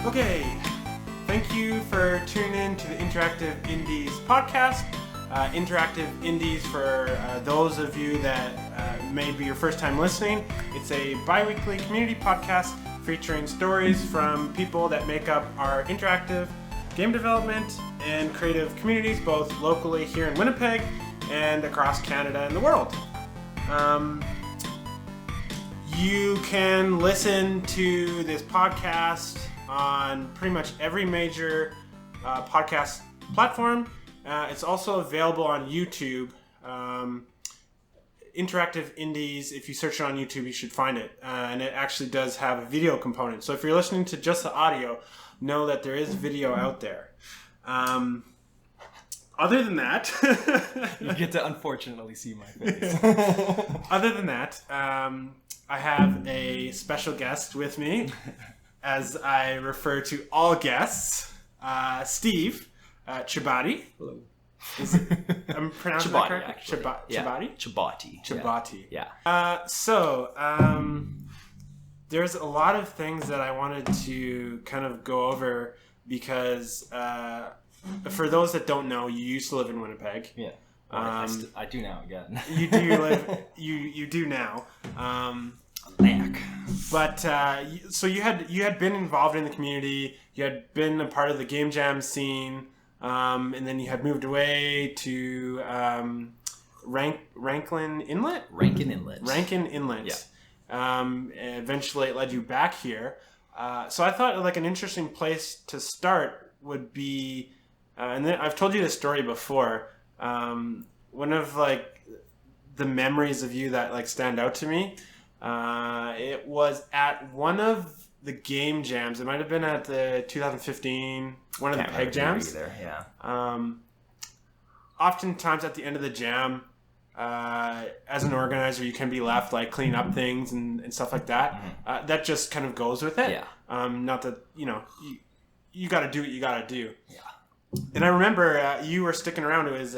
Okay, thank you for tuning in to the Interactive Indies podcast. Interactive Indies, for those of you that may be your first time listening, it's a bi-weekly community podcast featuring stories from people that make up our interactive game development and creative communities, both locally here in Winnipeg and across Canada and the world. You can listen to this podcast on pretty much every major podcast platform. It's also available on YouTube. Interactive Indies, if you search it on YouTube, you should find it. And it actually does have a video component. So if you're listening to just the audio, know that there is video out there. Other than that... You get to unfortunately see my face. Other than that, I have a special guest with me, as I refer to all guests, Steve Chubaty. Hello. I'm pronouncing Chubaty, that correct? actually. Chubaty? Chubaty. Chubaty. Yeah. There's a lot of things that I wanted to kind of go over because for those that don't know, you used to live in Winnipeg. Yeah. I do now again. You do live. You do now. Back. But so you had been involved in the community. You had been a part of the game jam scene, and then you had moved away to Rankin Inlet. Rankin Inlet. Rankin Inlet. Yeah. Eventually, it led you back here. So I thought like an interesting place to start would be, and then I've told you this story before. One of like the memories of you that like stand out to me. It was at one of the game jams. It might have been at the 2015 one of the Peg jams. Either, yeah. Oftentimes at the end of the jam, as an organizer, you can be left like cleaning up things and stuff like that. Mm-hmm. That just kind of goes with it. Yeah. Not that you got to do what you got to do. Yeah. And I remember you were sticking around. It was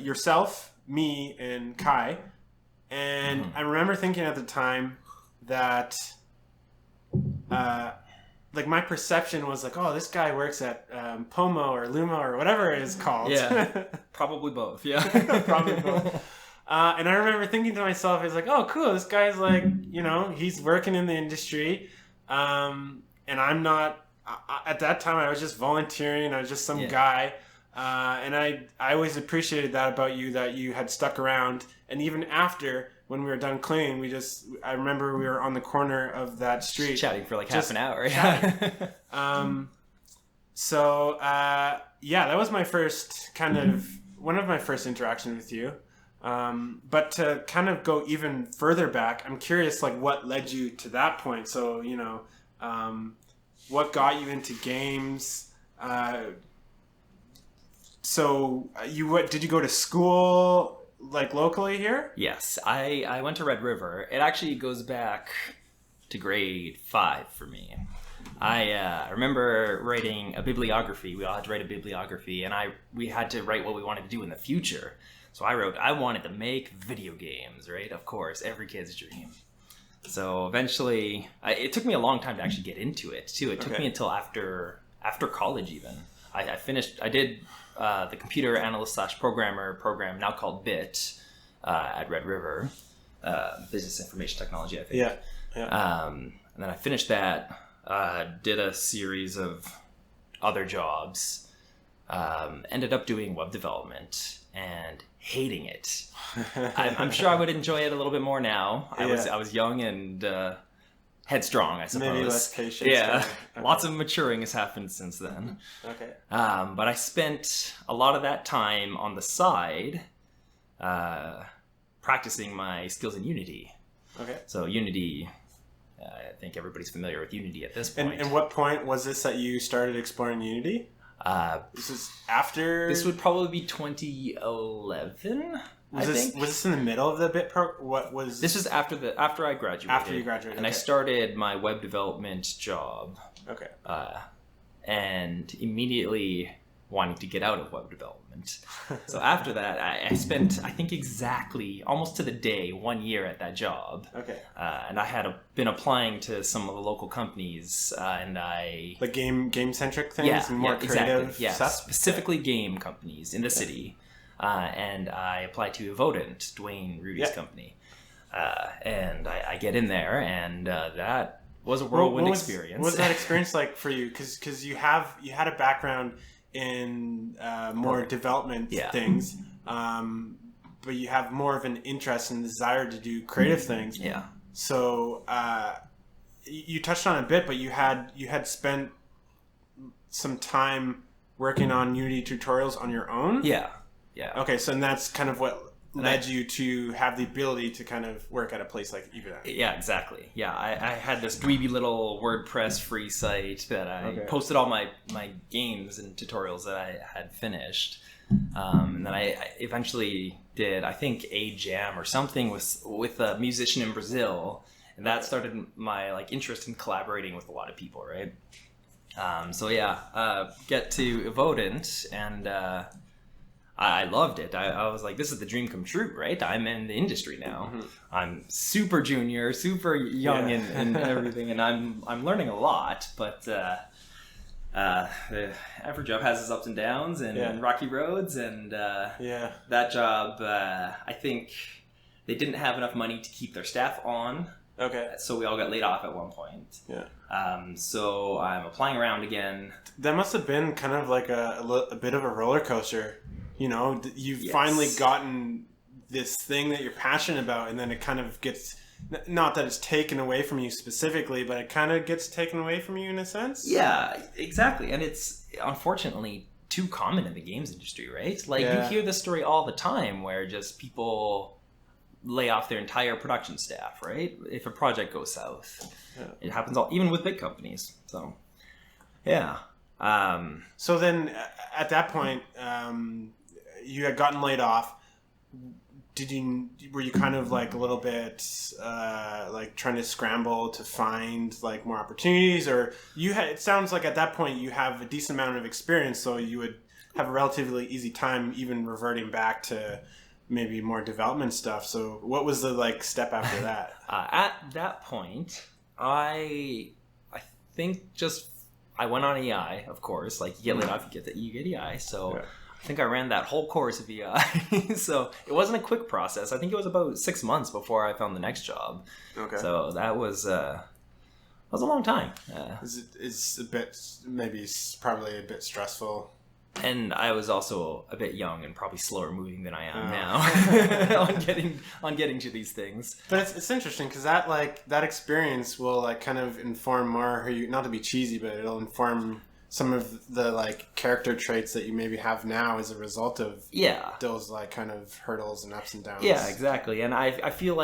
yourself, me, and Kai. And I remember thinking at the time that, like, my perception was like, oh, this guy works at Pomo or Luma or whatever it is called. Yeah, probably both, yeah. Probably both. And I remember thinking to myself, it's like, oh, cool, this guy's like, he's working in the industry. And I'm not, at that time, I was just volunteering. I was just some guy. And I always appreciated that about you, that you had stuck around. And even after, when we were done cleaning, I remember we were on the corner of that street. Just chatting for like half an hour. So, that was my first one of my first interactions with you. But to kind of go even further back, I'm curious, like, what led you to that point? So, what got you into games? So did you go to school like locally here? Yes, I went to Red River. It actually goes back to grade 5 for me. I remember writing a bibliography. We all had to write a bibliography, and we had to write what we wanted to do in the future. So I wrote, I wanted to make video games, right? Of course, every kid's dream. So eventually, it took me a long time to actually get into it too. It took me until after college even. I did the computer analyst / programmer program, now called BIT, at Red River, Business Information Technology, I think. Yeah. And then I finished that, did a series of other jobs, ended up doing web development and hating it. I'm sure I would enjoy it a little bit more now. I was young and headstrong, I suppose. Maybe less patient. Yeah, lots of maturing has happened since then. Okay. But I spent a lot of that time on the side practicing my skills in Unity. Okay. So Unity, I think everybody's familiar with Unity at this point. And what point was this that you started exploring Unity? This is after... This would probably be 2011. Was this in the middle of the bit What was this? Was after I graduated. After you graduated, and I started my web development job. Okay. And immediately wanting to get out of web development. So after that, I spent, I think exactly, almost to the day, 1 year at that job. Okay. And I had been applying to some of the local companies, and I... Like game-centric things and more creative exactly. stuff? Specifically game companies in the city. And I applied to Voth, Dwayne Rudy's company. And I get in there, and that was a whirlwind experience. What was that experience like for you? Because you had a background in more development things, but you have more of an interest and desire to do creative things. Yeah. So you touched on it a bit, but you had spent some time working on Unity tutorials on your own. Yeah. Yeah. Okay, so that's kind of what led you to have the ability to kind of work at a place like Avid. Yeah, exactly. Yeah, I had this dweeby little WordPress free site that I posted all my games and tutorials that I had finished. And then I eventually did, I think, a jam or something with a musician in Brazil. And that started my interest in collaborating with a lot of people, right? Get to Evodent, and I loved it. I was like, this is the dream come true, right? I'm in the industry now. Mm-hmm. I'm super junior, super young and everything, and I'm learning a lot, but the every job has its ups and downs and rocky roads, and that job, I think they didn't have enough money to keep their staff on. Okay. So we all got laid off at one point. Yeah. So I'm applying around again. That must have been kind of like a bit of a roller coaster. You know, you've finally gotten this thing that you're passionate about, and then it kind of gets, not that it's taken away from you specifically, but it kind of gets taken away from you in a sense. Yeah, exactly. And it's unfortunately too common in the games industry, right? You hear this story all the time where just people lay off their entire production staff, right? If a project goes south. Yeah. It happens even with big companies. So, yeah. So then at that point, you had gotten laid off. Were you kind of a little bit trying to scramble to find more opportunities, or it sounds like at that point you have a decent amount of experience, so you would have a relatively easy time even reverting back to maybe more development stuff. So what was the step after that? At that point, I think I went on EI, of course. You get laid off, you get EI. So I think I ran that whole course of EI. So it wasn't a quick process. I think it was about 6 months before I found the next job. Okay. So that was a long time. It's a bit, maybe probably a bit stressful. And I was also a bit young and probably slower moving than I am now on getting to these things. But it's interesting because that experience will kind of inform more who you, not to be cheesy, but it'll inform some of the character traits that you maybe have now as a result of those kind of hurdles and ups and downs. Yeah, exactly. And I feel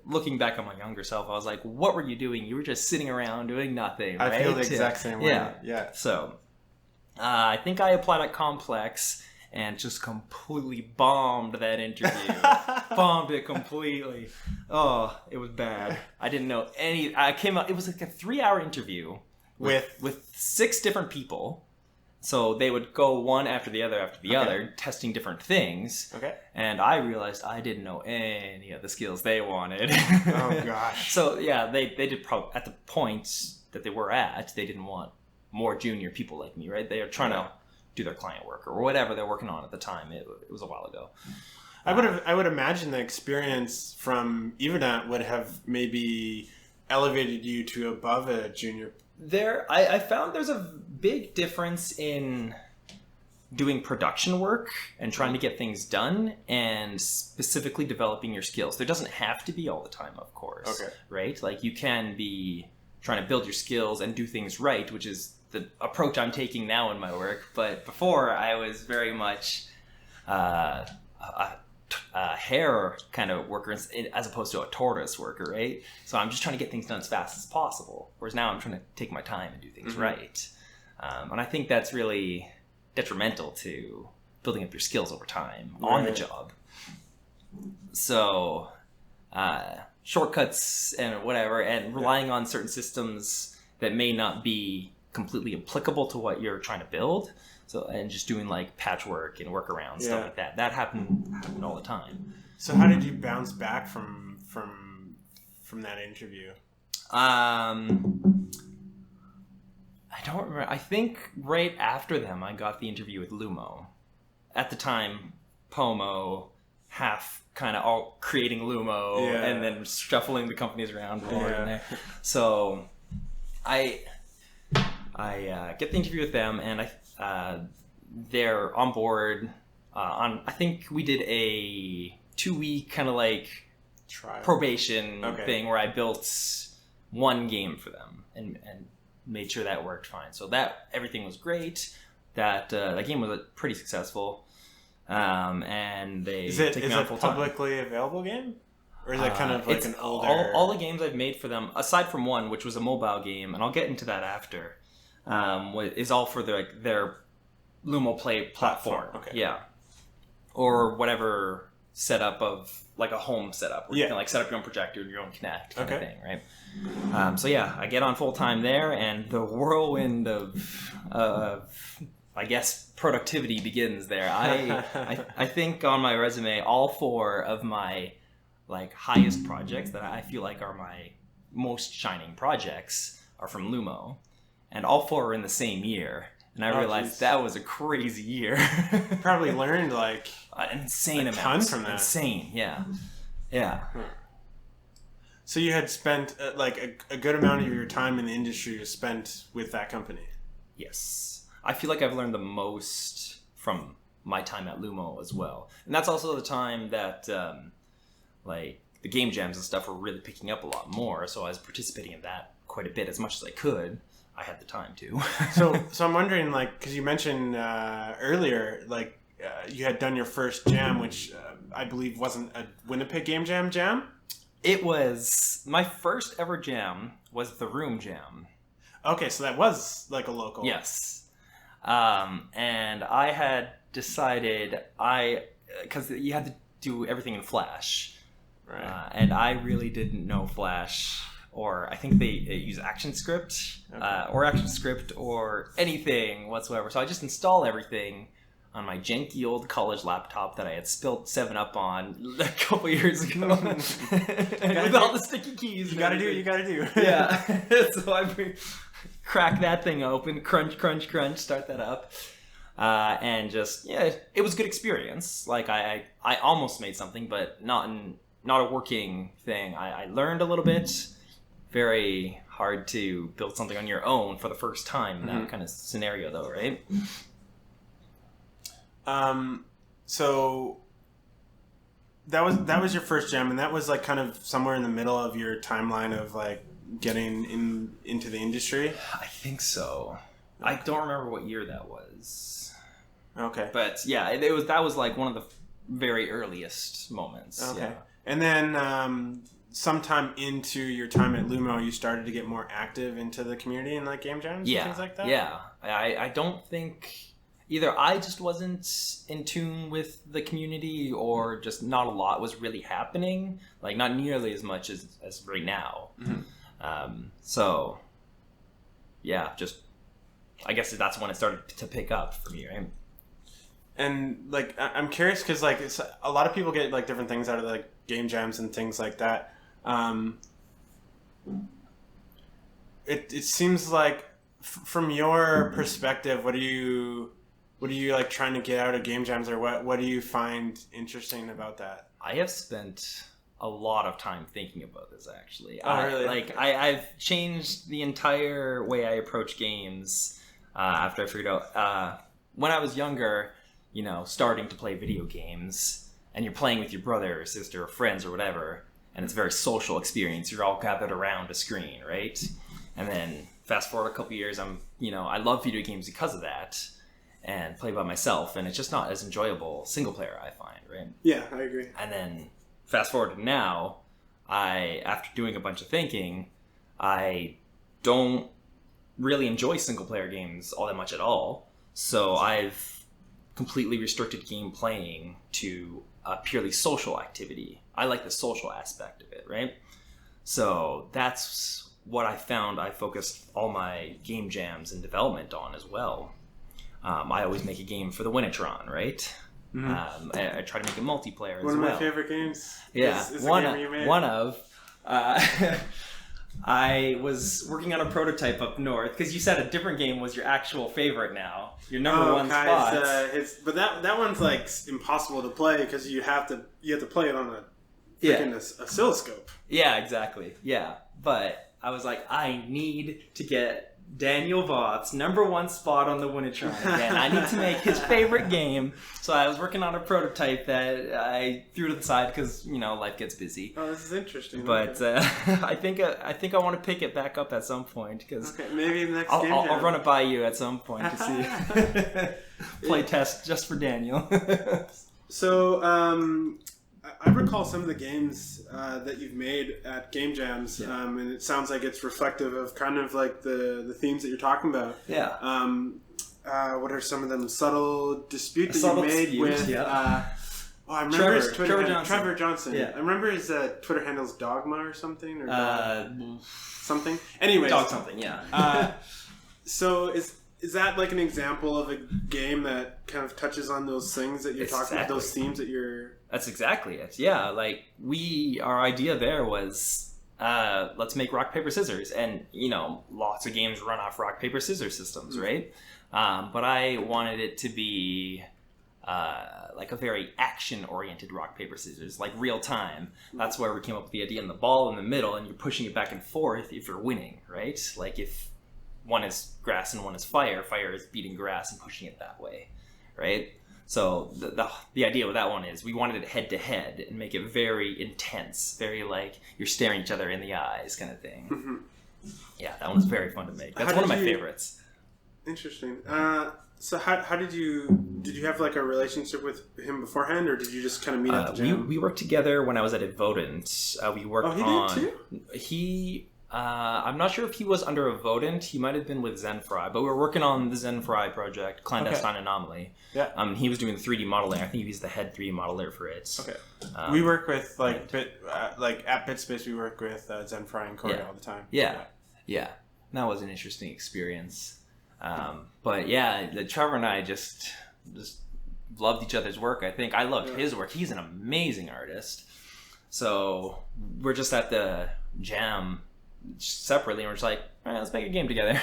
looking back on my younger self, I was like, what were you doing? You were just sitting around doing nothing, right? I feel the exact same way. Yeah. So I think I applied at Complex and just completely bombed that interview. Bombed it completely. Oh, it was bad. I didn't know I came out, it was a 3-hour interview with 6 different people. So they would go one after the other, testing different things. Okay. And I realized I didn't know any of the skills they wanted. Oh, gosh. So, yeah, they did at the point that they were at, they didn't want more junior people like me, right? They are trying to do their client work or whatever they're working on at the time. It was a while ago. I would imagine the experience from Evident would have maybe elevated you to above a junior. I found there's a big difference in doing production work and trying to get things done and specifically developing your skills. There doesn't have to be all the time, of course. Okay. Right? You can be trying to build your skills and do things right, which is the approach I'm taking now in my work. But before, I was very much a hare kind of worker as opposed to a tortoise worker, right? So I'm just trying to get things done as fast as possible. Whereas now I'm trying to take my time and do things right. And I think that's really detrimental to building up your skills over time on the job. So shortcuts and whatever, and relying on certain systems that may not be completely applicable to what you're trying to build. So, and just doing like patchwork and workarounds, stuff like that. That happened all the time. So how did you bounce back from that interview? I don't remember. I think right after them, I got the interview with Lumo. At the time, Pomo, half kind of all creating Lumo and then shuffling the companies around more in there. So I get the interview with them, and they're on board. I think we did a 2-week kind of like trial probation thing where I built one game for them and made sure that worked fine. So that everything was great. That game was pretty successful. And they take me on full time. Is it a publicly available game? Or is it kind of like an older... All the games I've made for them, aside from one, which was a mobile game, and I'll get into that after, is all for their Lumo Play platform. Okay. Yeah. Or whatever setup of, like a home setup, where you can like set up your own projector and your own Kinect kind of thing, right? So yeah, I get on full time there, and the whirlwind of I guess productivity begins there. I think on my resume, all 4 of my like highest projects that I feel like are my most shining projects are from Lumo, and all 4 are in the same year. And I realized that was a crazy year. Probably learned like an insane amount. Ton from that. Insane, yeah. So you had spent like a good amount of your time in the industry was spent with that company. Yes, I feel like I've learned the most from my time at Lumo as well, and that's also the time that like the game jams and stuff were really picking up a lot more. So I was participating in that quite a bit, as much as I could. I had the time to. So I'm wondering, like, because you mentioned earlier, like you had done your first jam, which I believe wasn't a Winnipeg Game Jam. It was my first ever jam. Was the Room Jam. Okay, so that was like a local. Yes, and I had decided because you had to do everything in Flash, right? And I really didn't know Flash. Or I think they use ActionScript, or ActionScript, or anything whatsoever. So I just install everything on my janky old college laptop that I had spilled 7-Up on a couple years ago, with all the sticky keys. You gotta do. Yeah. So I crack that thing open, crunch, start that up, and just it was a good experience. Like I almost made something, but not a working thing. I learned a little bit. Very hard to build something on your own for the first time in that kind of scenario, though, right? So that was your first jam, and that was like kind of somewhere in the middle of your timeline of like getting into the industry. I think so. I don't remember what year that was. Okay, but yeah, that was like one of the very earliest moments. Okay, yeah. And then sometime into your time at Lumo, you started to get more active into the community and like game jams and things like that? Yeah. I don't think either I just wasn't in tune with the community, or just not a lot was really happening. Like not nearly as much as right now. So yeah, just I guess that's when it started to pick up for me, right? And like I'm curious because like a lot of people get like different things out of like game jams and things like that. It seems like from your perspective, what are you like trying to get out of game jams, or what do you find interesting about that? I have spent a lot of time thinking about this, actually. Really? Like I've changed the entire way I approach games after I figured out when I was younger, starting to play video games, and you're playing with your brother or sister or friends or whatever, and it's a very social experience. You're all gathered around a screen, right? And then fast forward a couple years, I love video games because of that, and play by myself, and it's just not as enjoyable single player, I find, right? Yeah, I agree. And then fast forward to now, after doing a bunch of thinking, I don't really enjoy single player games all that much at all. So I've completely restricted game playing to a purely social activity. I like the social aspect of it, right? So that's what I found I focused all my game jams and development on as well. I always make a game for the Winnitron, right? Mm-hmm. I try to make a multiplayer as well. One of my favorite games. Yeah, is one the game you made. I was working on a prototype up north because you said a different game was your actual favorite now. Your number one spot. But that one's like impossible to play because you have to play it on a freaking oscilloscope. Yeah, exactly. Yeah, but I was like, I need to get Daniel Voth's number one spot on the Winnitron again. I need to make his favorite game. So I was working on a prototype that I threw to the side because life gets busy. Oh, this is interesting. But I think I want to pick it back up at some point because maybe the next game I'll run it by you at some point to see play test just for Daniel. So I recall some of the games that you've made at game jams, and it sounds like it's reflective of kind of like the themes that you're talking about. Yeah. What are some of them? Subtle dispute that you made with. I remember his Trevor Johnson. Yeah. I remember his Twitter handle's Dogma or something something. Anyways, Dog something. Yeah. So is that like an example of a game that kind of touches on those things that you're talking about, those themes that you're... That's exactly it. Yeah, like our idea there was let's make rock, paper, scissors. And, lots of games run off rock, paper, scissors systems, right? But I wanted it to be like a very action-oriented rock, paper, scissors, like real time. That's where we came up with the idea in the ball in the middle and you're pushing it back and forth if you're winning, right? Like if one is grass and one is fire is beating grass and pushing it that way, right? So the idea with that one is we wanted it head to head and make it very intense, very like you're staring each other in the eyes kind of thing. Mm-hmm. Yeah, that one was very fun to make. That's one of my favorites. Interesting. So how did you have like a relationship with him beforehand, or did you just kind of meet at the jam? We worked together when I was at Evodent. We worked on... Oh, he did too? He... I'm not sure if he was under Evodent. He might have been with Zenfry, but we were working on the Zenfry project, Clandestine Anomaly. Yeah. He was doing 3D modeling. I think he's the head 3D modeler for it. Okay. We work with at BitSpace. We work with Zenfry and Corey all the time. Yeah. That was an interesting experience. But yeah, Trevor and I just loved each other's work. I think I loved his work. He's an amazing artist. So we're just at the jam separately and we're just like, all right, let's make a game together.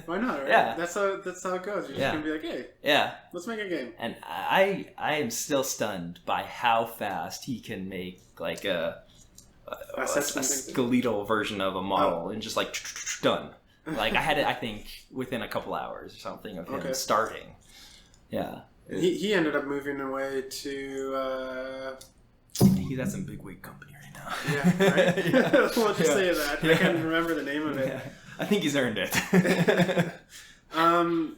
Why not, right? Yeah. That's how it goes. You're just gonna be like, hey, let's make a game. And I am still stunned by how fast he can make like a skeletal version of a model and just like done. Like I had it, I think, within a couple hours or something of him starting. Yeah. He ended up moving away to he's at some big wig company right now. Yeah, right? Yeah. We'll just say that. I can't remember the name of it. Yeah. I think he's earned it.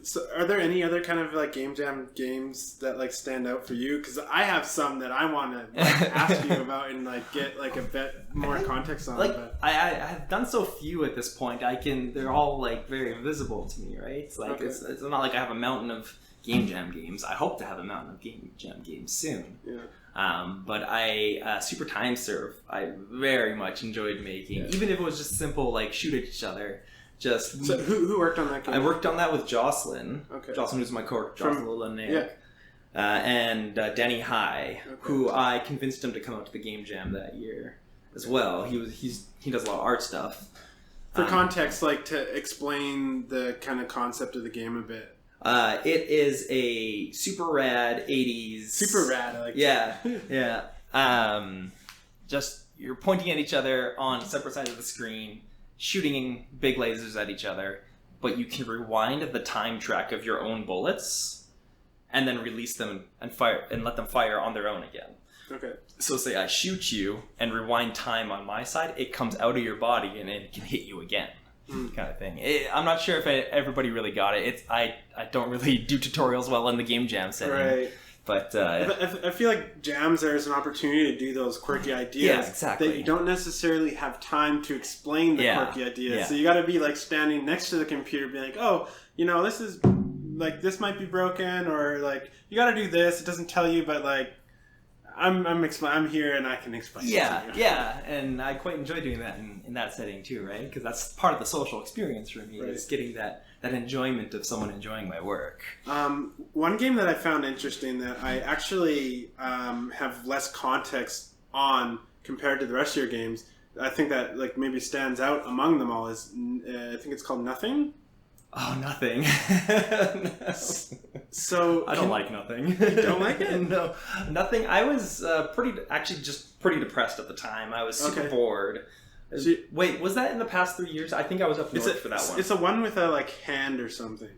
So are there any other kind of like game jam games that like stand out for you? Because I have some that I want to ask you about and like get like a bit more context on. Like I have done so few at this point. They're all like very visible to me, right? It's like it's not like I have a mountain of game jam games. I hope to have a mountain of game jam games soon. Yeah. But Super Time Surf, I very much enjoyed making, even if it was just simple like shoot at each other. So who worked on that game? I worked on that with Jocelyn. Okay. Jocelyn was my coworker, Jocelyn Lillian, and Danny High, who I convinced him to come out to the game jam that year as well. He does a lot of art stuff. For context, like to explain the kind of concept of the game a bit. It is a super rad 80s. Super rad, I like that. Yeah. Just you're pointing at each other on separate sides of the screen, shooting big lasers at each other, but you can rewind the time track of your own bullets and then release them and fire and let them fire on their own again. Okay. So say I shoot you and rewind time on my side, it comes out of your body and it can hit you again. Kind of thing. I'm not sure if everybody really got it. I don't really do tutorials well in the game jam setting. Right. But I feel like jams, there's an opportunity to do those quirky ideas that you don't necessarily have time to explain the quirky ideas. Yeah. So you got to be like standing next to the computer, being like, oh, this is like this might be broken, or like you got to do this. It doesn't tell you, but like I'm here and I can explain. Yeah, and I quite enjoy doing that in that setting too, right? Because that's part of the social experience for me, is getting that enjoyment of someone enjoying my work. One game that I found interesting that I actually have less context on compared to the rest of your games, I think that like maybe stands out among them all is I think it's called Nothing. Oh, Nothing. So I don't like Nothing. You don't like it? No, Nothing. I was pretty depressed at the time. I was super bored. Wait, was that in the past 3 years? I think I was up north for that one. It's a one with a like hand or something.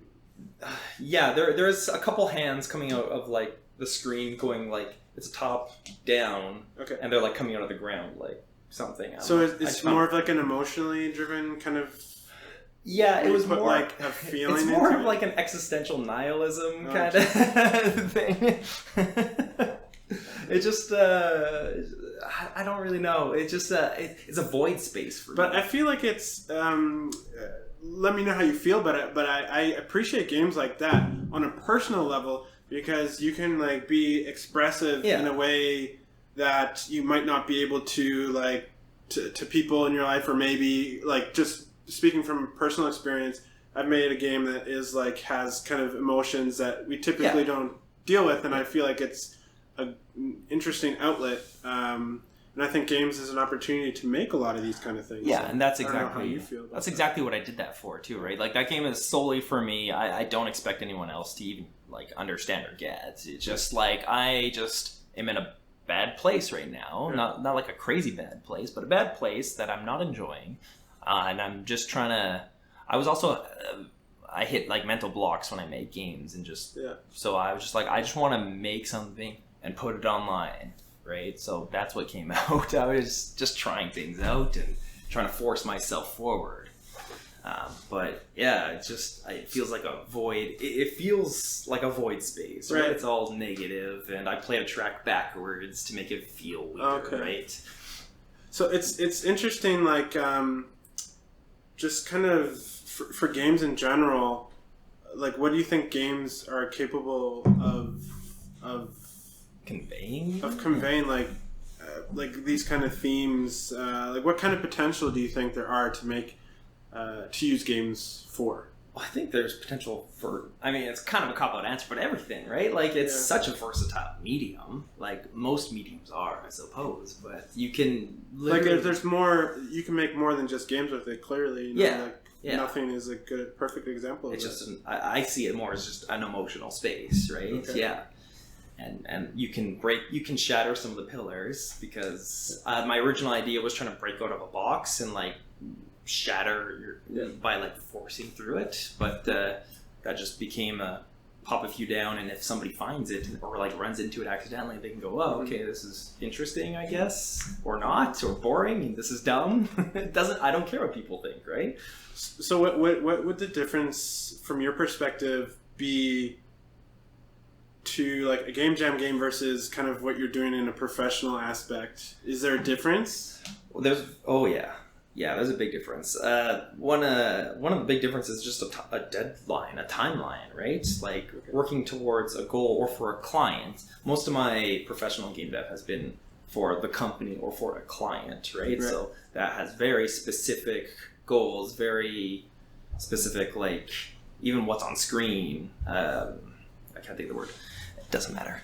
Yeah, there's a couple hands coming out of like the screen, going like it's top down. Okay. And they're like coming out of the ground like something. So it's more of like an emotionally driven kind of. Yeah, it was more like a feeling. It's more of like an existential nihilism kind of thing. It just, I don't really know. It just, it's a void space for me. But I feel like it's. Let me know how you feel, but I appreciate games like that on a personal level because you can like be expressive in a way that you might not be able to like to people in your life, or maybe like just. Speaking from personal experience, I've made a game that is like has kind of emotions that we typically don't deal with, and I feel like it's an interesting outlet. And I think games is an opportunity to make a lot of these kind of things. Yeah, and that's exactly how you feel about exactly what I did that for too, right? Like that game is solely for me. I don't expect anyone else to even like understand or get. It's just like I just am in a bad place right now. Yeah. Not like a crazy bad place, but a bad place that I'm not enjoying. And I'm just trying to. I was also. I hit like mental blocks when I made games, and just. Yeah. So I was just like, I just want to make something and put it online, right? So that's what came out. I was just trying things out and trying to force myself forward. But yeah, it feels like a void. It feels like a void space, right? It's all negative, and I played a track backwards to make it feel weirder, right? So it's interesting, like. Just kind of for games in general, like what do you think games are capable of conveying? Of conveying like these kind of themes. Like what kind of potential do you think there are to make to use games for? Well, I think there's potential for. I mean, it's kind of a cop-out answer, but everything, right? Like it's such a versatile medium. Like most mediums are, I suppose. But you can literally... like there's more. You can make more than just games with it. Clearly, you know, Nothing is a perfect example. It's just I see it more as just an emotional space, right? Okay. Yeah, and you can shatter some of the pillars because my original idea was trying to break out of a box and like. Shatter by like forcing through it, but that just became a pop a few down, and if somebody finds it or like runs into it accidentally, they can go, oh, okay, this is interesting, I guess, or not, or boring, and this is dumb. I don't care what people think, right? So what would the difference from your perspective be to like a game jam game versus kind of what you're doing in a professional aspect? Is there a difference? Well, yeah, there's a big difference. One of the big differences is just a deadline, a timeline, right? Like working towards a goal or for a client. Most of my professional game dev has been for the company or for a client, right? So that has very specific goals, very specific, like even what's on screen. I can't think of the word. It doesn't matter.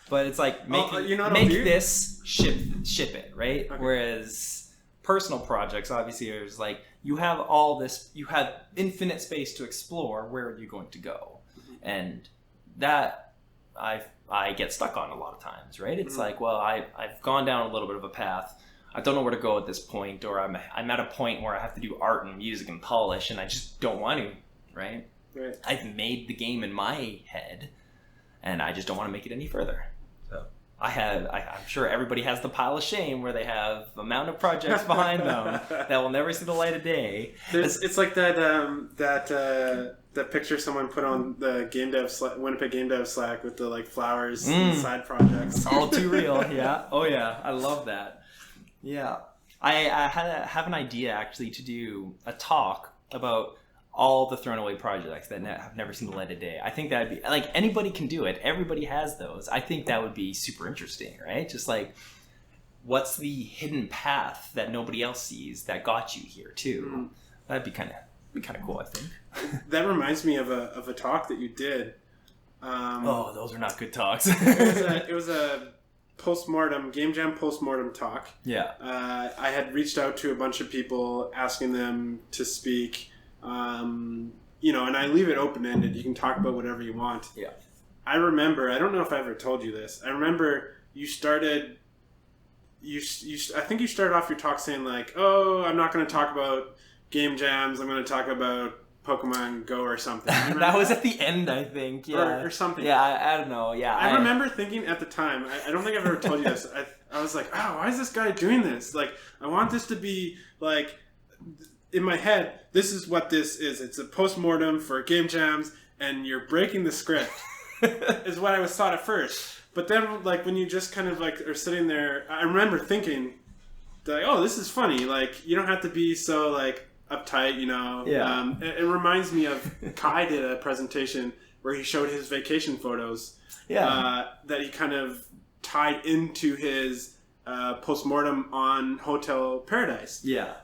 But it's like make this, ship it, right? Okay. Whereas personal projects, obviously, there's like you have all this, you have infinite space to explore. Where are you going to go? Mm-hmm. And that I get stuck on a lot of times, right? It's like, well, I've gone down a little bit of a path. I don't know where to go at this point, or I'm at a point where I have to do art and music and polish, and I just don't want to, right? Right. I've made the game in my head, and I just don't want to make it any further. I'm sure everybody has the pile of shame where they have a mountain of projects behind them that will never see the light of day. It's like that picture someone put on the game dev Winnipeg game dev Slack with the like flowers and side projects. It's all too real. Yeah. Oh yeah. I love that. Yeah. I have an idea actually to do a talk about all the thrown away projects that have never seen the light of day. I think that'd be like, anybody can do it. Everybody has those. I think that would be super interesting, right? Just like, what's the hidden path that nobody else sees that got you here too? That'd be kind of cool, I think. That reminds me of a talk that you did. Those are not good talks. It was a Game Jam postmortem talk. Yeah. I had reached out to a bunch of people asking them to speak. And I leave it open-ended. You can talk about whatever you want. Yeah. I remember, I don't know if I ever told you this. I remember you started, I think you started off your talk saying like, oh, I'm not going to talk about game jams. I'm going to talk about Pokemon Go or something. That was at the end, I think. Yeah. Or something. Yeah, I don't know. Yeah. I remember thinking at the time, I don't think I've ever told you this. I was like, oh, why is this guy doing this? Like, I want this to be like, in my head, this is what this is. It's a postmortem for game jams, and you're breaking the script, is what I was taught at first. But then, like, when you just kind of, like, are sitting there, I remember thinking, like, oh, this is funny. Like, you don't have to be so, like, uptight, Yeah. It reminds me of Kai did a presentation where he showed his vacation photos. Yeah. That he kind of tied into his postmortem on Hotel Paradise. Yeah.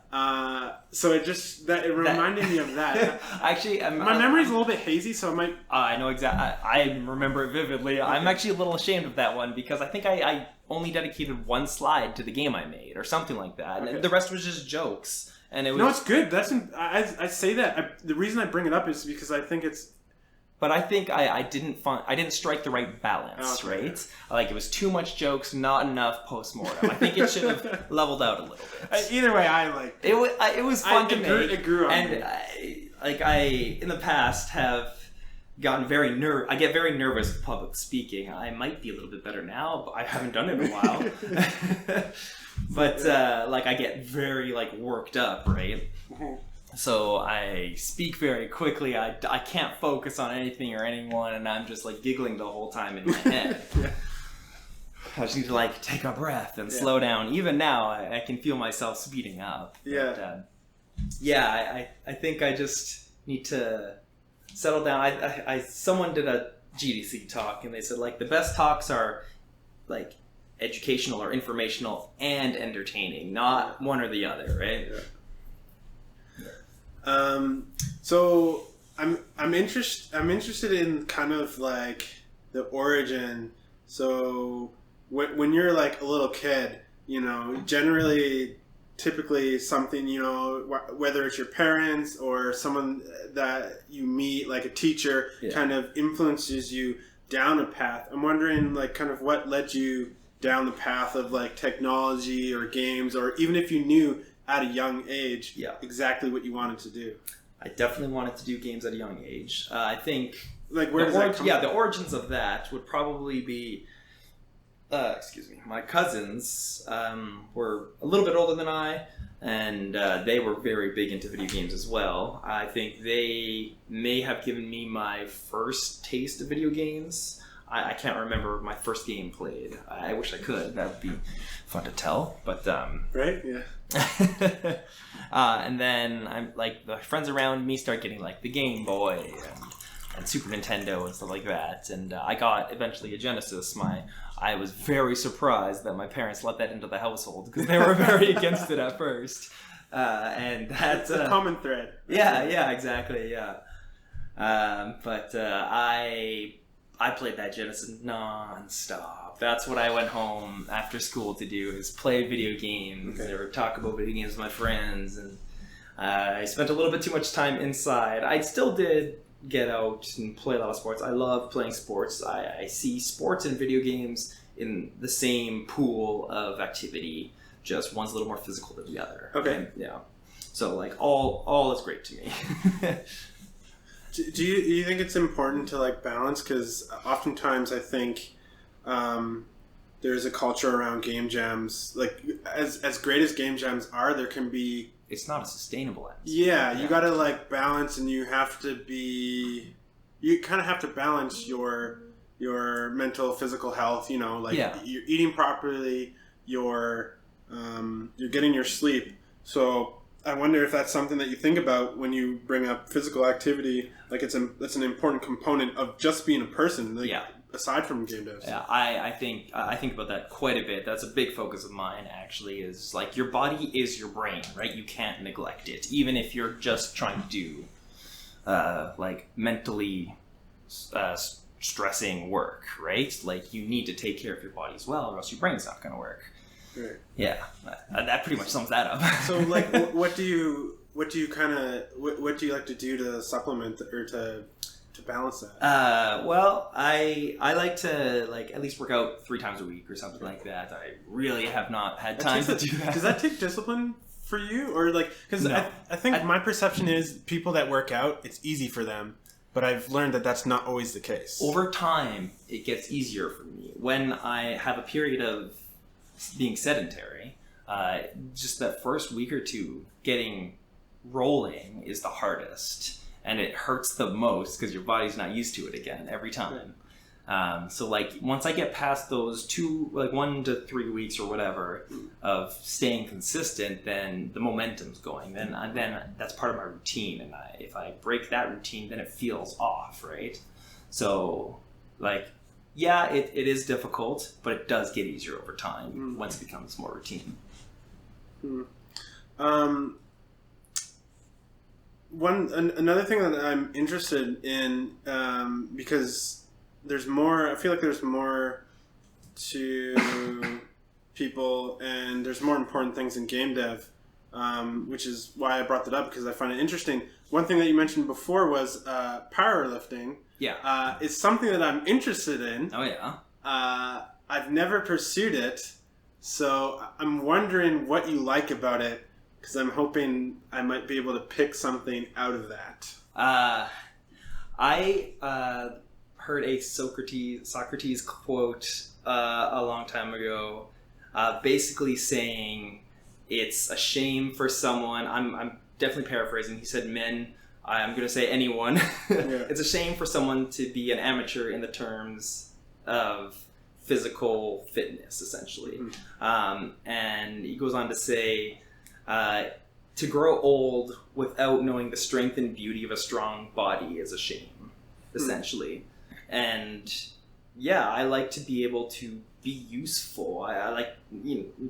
So it reminded me of that. Actually, my memory's a little bit hazy, so I might. I know exactly. I remember it vividly. I'm actually a little ashamed of that one because I think I only dedicated one slide to the game I made or something like that, Okay. and the rest was just jokes. And it was. No, it's good. I say that. The reason I bring it up is because I think it's. But I think I didn't strike the right balance, Okay. right? Like, it was too much jokes, not enough postmortem. I think it should have leveled out a little bit. Either way, I like it. It was fun to make. It grew on and me. I in the past have gotten I get very nervous with public speaking. I might be a little bit better now, but I haven't done it in a while. But I get very worked up, right? So I speak very quickly. I can't focus on anything or anyone, and I'm just giggling the whole time in my head. Yeah. I just need to take a breath and slow down. Even now, I can feel myself speeding up. Yeah. But, I think I just need to settle down. Someone did a GDC talk, and they said the best talks are educational or informational and entertaining, not one or the other, right? Yeah. So I'm interested in kind of the origin. So when you're a little kid, generally, typically something, whether it's your parents or someone that you meet, like a teacher, kind of influences you down a path. I'm wondering kind of what led you down the path of technology or games, or even if you knew at a young age exactly what you wanted to do. I definitely wanted to do games at a young age. I think where does that come from? The origins of that would probably be my cousins were a little bit older than I, and they were very big into video games as well. I think they may have given me my first taste of video games. I can't remember my first game played. I wish I could. That would be fun to tell. But right? Yeah. and then I'm the friends around me start getting the Game Boy and Super Nintendo and stuff like that. And I got eventually a Genesis. I was very surprised that my parents let that into the household because they were very against it at first. And that's a common thread. Yeah, exactly. Yeah. But I played that Genesis non-stop. That's what I went home after school to do, is play video games or talk about video games with my friends. And I spent a little bit too much time inside. I still did get out and play a lot of sports. I love playing sports. I see sports and video games in the same pool of activity, just one's a little more physical than the other. Okay. And, yeah. So all is great to me. Do you think it's important to balance? Because oftentimes I think there's a culture around game jams. As great as game jams are, there can be. It's not a sustainable end. Yeah, you got to balance, and you have to be. You kind of have to balance your mental, physical health. You're eating properly. You're getting your sleep. So I wonder if that's something that you think about when you bring up physical activity. Like that's an important component of just being a person. Like, aside from game devs. Yeah, I think about that quite a bit. That's a big focus of mine, actually, is like your body is your brain, right? You can't neglect it, even if you're just trying to do like mentally stressing work, right? Like you need to take care of your body as well, or else your brain's not going to work. Right. Yeah, that pretty much sums that up. So, like, what do you like to do to supplement or to balance that? Well, I like to like at least work out 3 times a week or something like that. I really have not had time to do that. Does that take discipline for you, or like? Because I think my perception is people that work out, it's easy for them, but I've learned that that's not always the case. Over time, it gets easier for me when I have a period of being sedentary. Just that first week or two, getting rolling is the hardest. And it hurts the most because your body's not used to it again every time. So like once I get past those 1 to 3 weeks or whatever of staying consistent, then the momentum's going. Then that's part of my routine. And if I break that routine, then it feels off, right? So like, yeah, it is difficult, but it does get easier over time once it becomes more routine. Another thing that I'm interested in, because there's more, I feel like there's more to people and there's more important things in game dev, which is why I brought that up, because I find it interesting. One thing that you mentioned before was powerlifting. Yeah. It's something that I'm interested in. Oh, yeah. I've never pursued it, so I'm wondering what you like about it, because I'm hoping I might be able to pick something out of that. I heard a Socrates quote a long time ago, basically saying it's a shame for someone. I'm definitely paraphrasing. He said, "Men." I'm going to say anyone. It's a shame for someone to be an amateur in the terms of physical fitness, essentially. And he goes on to say, to grow old without knowing the strength and beauty of a strong body is a shame, essentially. And yeah, I like to be able to be useful. I like,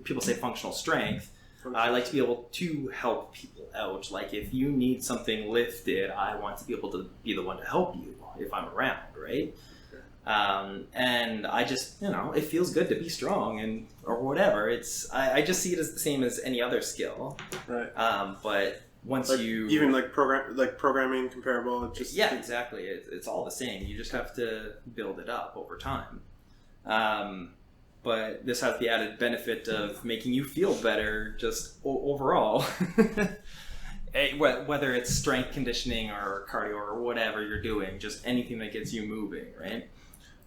people say functional strength. I like to be able to help people out. Like if you need something lifted, I want to be able to be the one to help you if I'm around, right? And I just, it feels good to be strong or whatever. I just see it as the same as any other skill. Right. But once even programming comparable, exactly. It's all the same. You just have to build it up over time. But this has the added benefit of making you feel better just overall. Whether it's strength conditioning or cardio or whatever you're doing, just anything that gets you moving, right?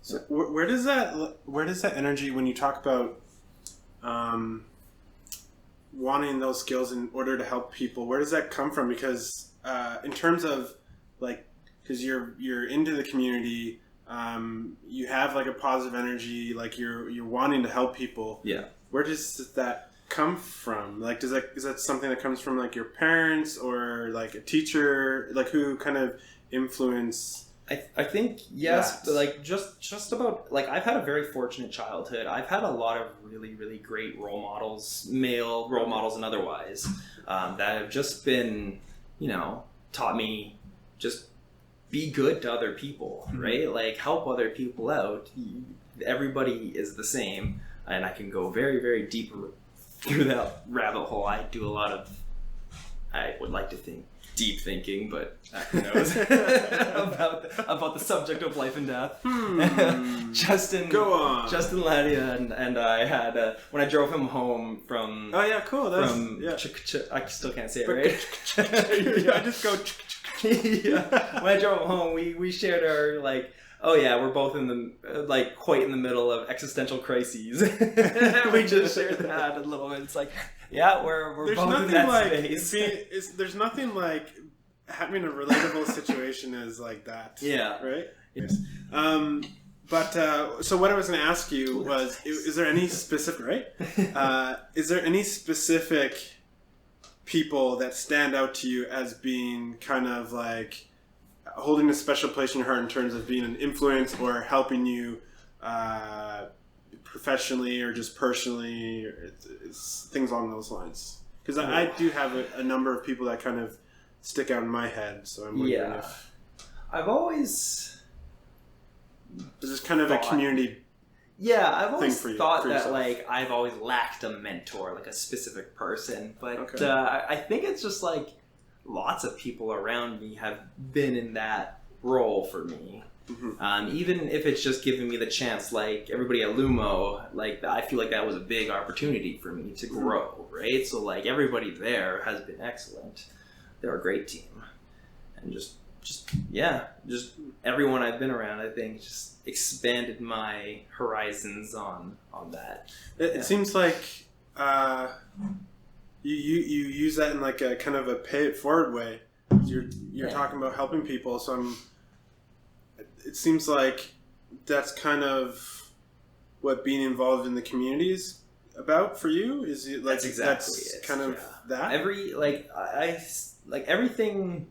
So where does that energy, when you talk about wanting those skills in order to help people, where does that come from? Because in terms of like, because you're into the community, you have like a positive energy, like you're wanting to help people. Yeah. Where does that come from? Like, is that something that comes from like your parents or like a teacher? Like who kind of influence? I think yes, like just about, like I've had a very fortunate childhood. I've had a lot of really, really great role models, male role models and otherwise, that have just been, taught me just be good to other people, right? Like help other people out. Everybody is the same, and I can go very, very deep through that rabbit hole. I do a lot of, I would like to think, deep thinking, but who knows about the subject of life and death. Justin Ladia and I had when I drove him home from. Oh yeah, cool. I still can't say it right. I just go. Yeah. When I drove him home, we shared our like. Oh yeah, we're both in the quite in the middle of existential crises. We just shared that a little bit. It's like, yeah, we're both in that space. There's nothing like having a relatable situation is like that. Yeah. Right. Yes. But so what I was going to ask you was, is there any specific people that stand out to you as being kind of like holding a special place in your heart in terms of being an influence or helping you professionally or just personally, it's things along those lines? Because I do have a number of people that kind of stick out in my head, so I'm wondering if... I've always... Is this kind of a community... Yeah, I've always thought that, yourself? like, I've always lacked a mentor, like a specific person. But Okay. I think it's just, like, lots of people around me have been in that role for me. Mm-hmm. Even if it's just giving me the chance, like, everybody at Lumo, like, I feel like that was a big opportunity for me to grow, right? So, like, everybody there has been excellent. They're a great team. And just everyone I've been around, I think, just expanded my horizons on that. It seems like you use that in like a kind of a pay it forward way. You're talking about helping people, so it seems like that's kind of what being involved in the community is about for you. Is it like that's kind of that everything.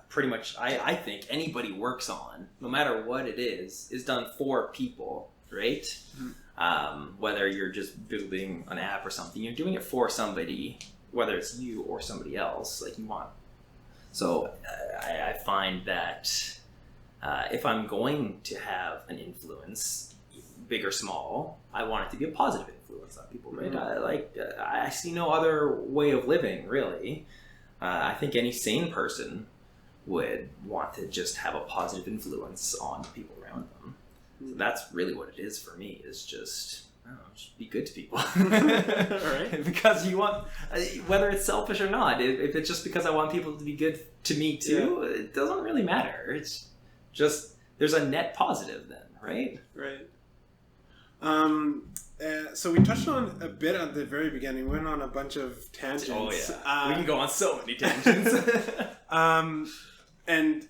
Pretty much, I think anybody works on, no matter what it is done for people, right? Mm-hmm. Whether you're just building an app or something, you're doing it for somebody, whether it's you or somebody else, like you want. So I find that if I'm going to have an influence, big or small, I want it to be a positive influence on people, right? Mm-hmm. I see no other way of living, really. I think any sane person would want to just have a positive influence on the people around them. So that's really what it is for me, is just, I don't know, just be good to people. Right? Because you want, whether it's selfish or not, if it's just because I want people to be good to me too, it doesn't really matter. It's just, there's a net positive then, right? Right. So we touched on a bit at the very beginning. We went on a bunch of tangents. Oh yeah, we can go on so many tangents. And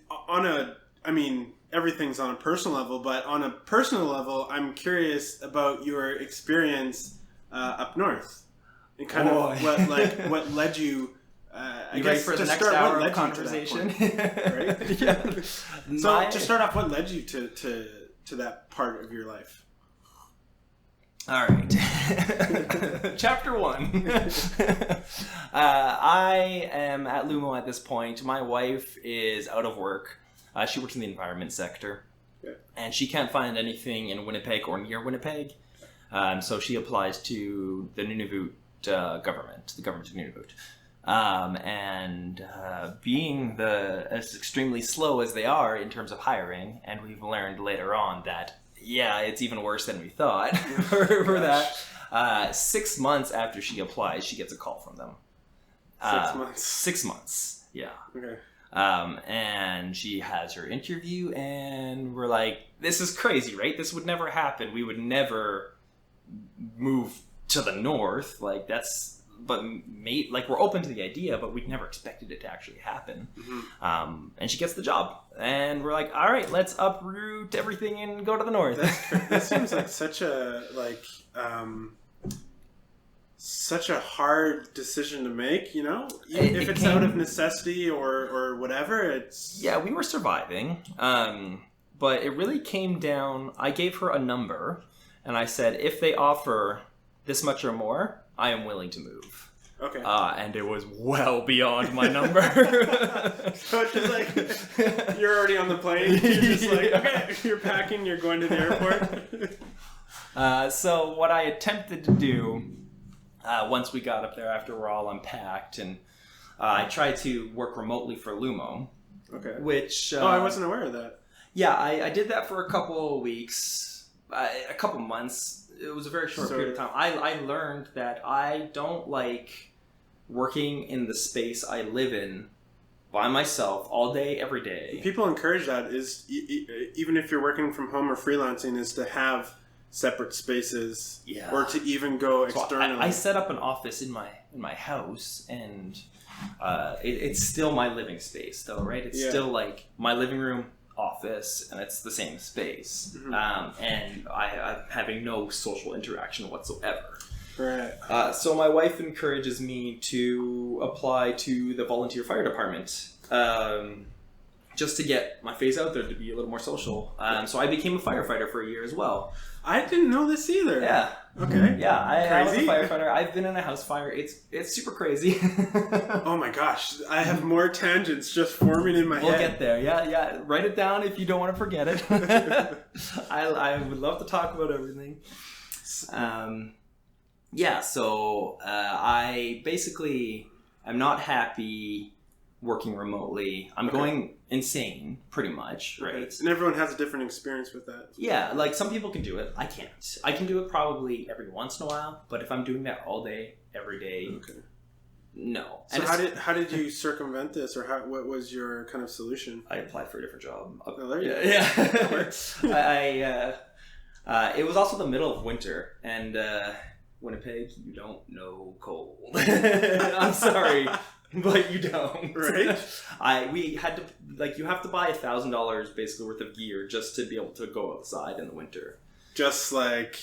everything's on a personal level, but on a personal level, I'm curious about your experience up north, and kind of what led you. I you guess ready for the next hour of conversation? Right? Yeah. So to start off, what led you to that part of your life? All right. Chapter 1. I am at Lumo at this point. My wife is out of work. She works in the environment sector. Okay. And she can't find anything in Winnipeg or near Winnipeg. So she applies to the Nunavut government, the government of Nunavut. Being as extremely slow as they are in terms of hiring, and we've learned later on that it's even worse than we thought for that. 6 months after she applies, she gets a call from them. 6 months? 6 months, yeah. Okay. And she has her interview, and we're like, this is crazy, right? This would never happen. We would never move to the north. Like, we're open to the idea, but we'd never expected it to actually happen. Mm-hmm. And she gets the job, and we're like, all right, let's uproot everything and go to the north. That seems like such a hard decision to make, you know? If it's out of necessity or whatever, it's... Yeah, we were surviving, but it really came down... I gave her a number, and I said, if they offer this much or more, I am willing to move. Okay. And it was well beyond my number. So it's just like, you're already on the plane, you're just like, okay, you're packing, you're going to the airport. So what I attempted to do, once we got up there after we're all unpacked, and I tried to work remotely for Lumo. Okay. Which... I wasn't aware of that. Yeah, I did that for a couple of weeks, a couple months. It was a very short period of time. I learned that I don't like working in the space I live in by myself all day, every day. People encourage that, is even if you're working from home or freelancing, is to have separate spaces, or to even go externally. I set up an office in my house, and it's still my living space, though, right? It's still like my living room, office, and it's the same space. Mm-hmm. And I'm having no social interaction whatsoever. Right. So my wife encourages me to apply to the volunteer fire department, just to get my face out there, to be a little more social. So I became a firefighter for a year as well. I didn't know this either. Yeah. Okay. Yeah, I was a Crazy. firefighter. I've been in a house fire. It's super crazy. Oh my gosh, I have more tangents just forming in my head. We'll get there. Yeah. Write it down if you don't want to forget it. I would love to talk about everything. So I basically am not happy working remotely. I'm going insane, pretty much, right? And everyone has a different experience with that. Yeah, like some people can do it. I can't. I can do it probably every once in a while, but if I'm doing that all day, every day, no. So how did you circumvent this, or what was your kind of solution? I applied for a different job. Oh, there you go. Yeah. That works. It was also the middle of winter, and Winnipeg, you don't know cold. I'm sorry, but you don't. Right. We had to, you have to buy $1,000 basically worth of gear just to be able to go outside in the winter. Just like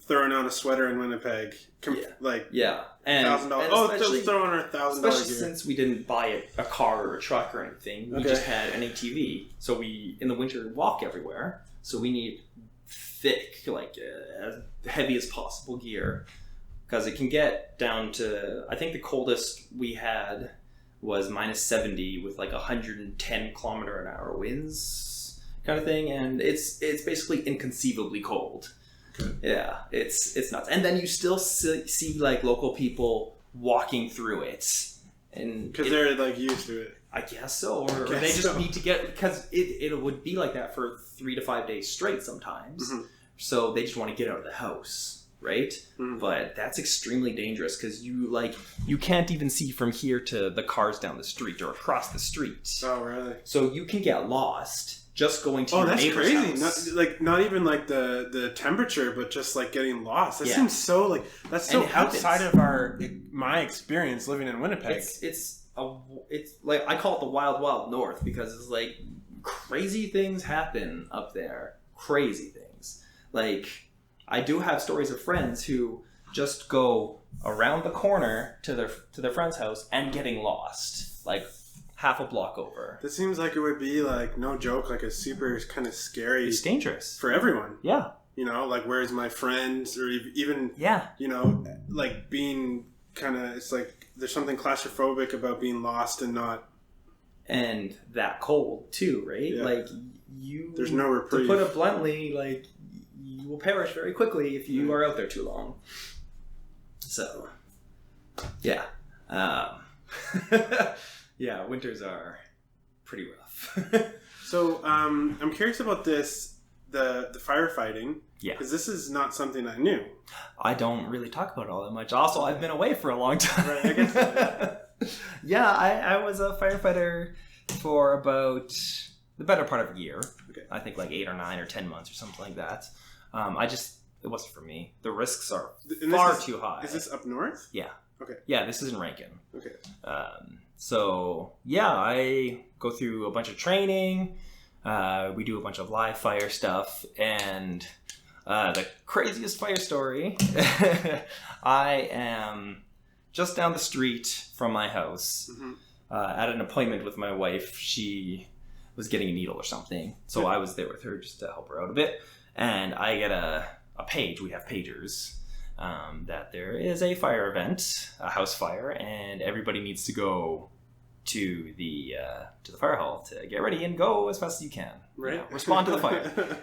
throwing on a sweater in Winnipeg. And $1,000. Oh, just throwing on $1,000 gear. Especially since we didn't buy a car or a truck or anything. We just had an ATV. So we, in the winter, walk everywhere. So we need thick, as heavy as possible gear. Because it can get down to, I think the coldest we had was -70 with 110 kilometer an hour winds kind of thing. And it's basically inconceivably cold. Yeah, it's nuts. And then you still see local people walking through it, and because they're used to it. I guess so, or they just need to get, because it would be like that for 3 to 5 days straight sometimes. Mm-hmm. So they just want to get out of the house, right? Mm-hmm. But that's extremely dangerous because you can't even see from here to the cars down the street or across the street. Oh, really? So you can get lost. Just going to your neighbor's house. Not even the temperature, but just getting lost. That seems so that's so outside of my experience living in Winnipeg. It's I call it the wild, wild north because it's crazy things happen up there. Crazy things. I do have stories of friends who just go around the corner to their friend's house and getting lost. Half a block over. This seems like it would be no joke, a super kind of scary. It's dangerous for everyone. Yeah. Where's my friends, or even being kind of, it's there's something claustrophobic about being lost and not. And that cold too, right? Yeah. There's no reprieve. To put it bluntly, you will perish very quickly if you are out there too long. So, yeah. Yeah, winters are pretty rough. So, I'm curious about the firefighting. Yeah. Because this is not something I knew. I don't really talk about it all that much. Also, I've been away for a long time. Right, I guess so, yeah. I was a firefighter for about the better part of a year. Okay. I think 8 or 9 or 10 months or something like that. It wasn't for me. The risks are far too high. Is this up north? Yeah. Okay. Yeah, this is in Rankin. Okay. So, yeah, I go through a bunch of training. We do a bunch of live fire stuff. And the craziest fire story, I am just down the street from my house at an appointment with my wife. She was getting a needle or something. So I was there with her just to help her out a bit. And I get a page. We have pagers. That there is a fire event, a house fire, and everybody needs to go to the fire hall to get ready and go as fast as you can. Right. Respond to the fire.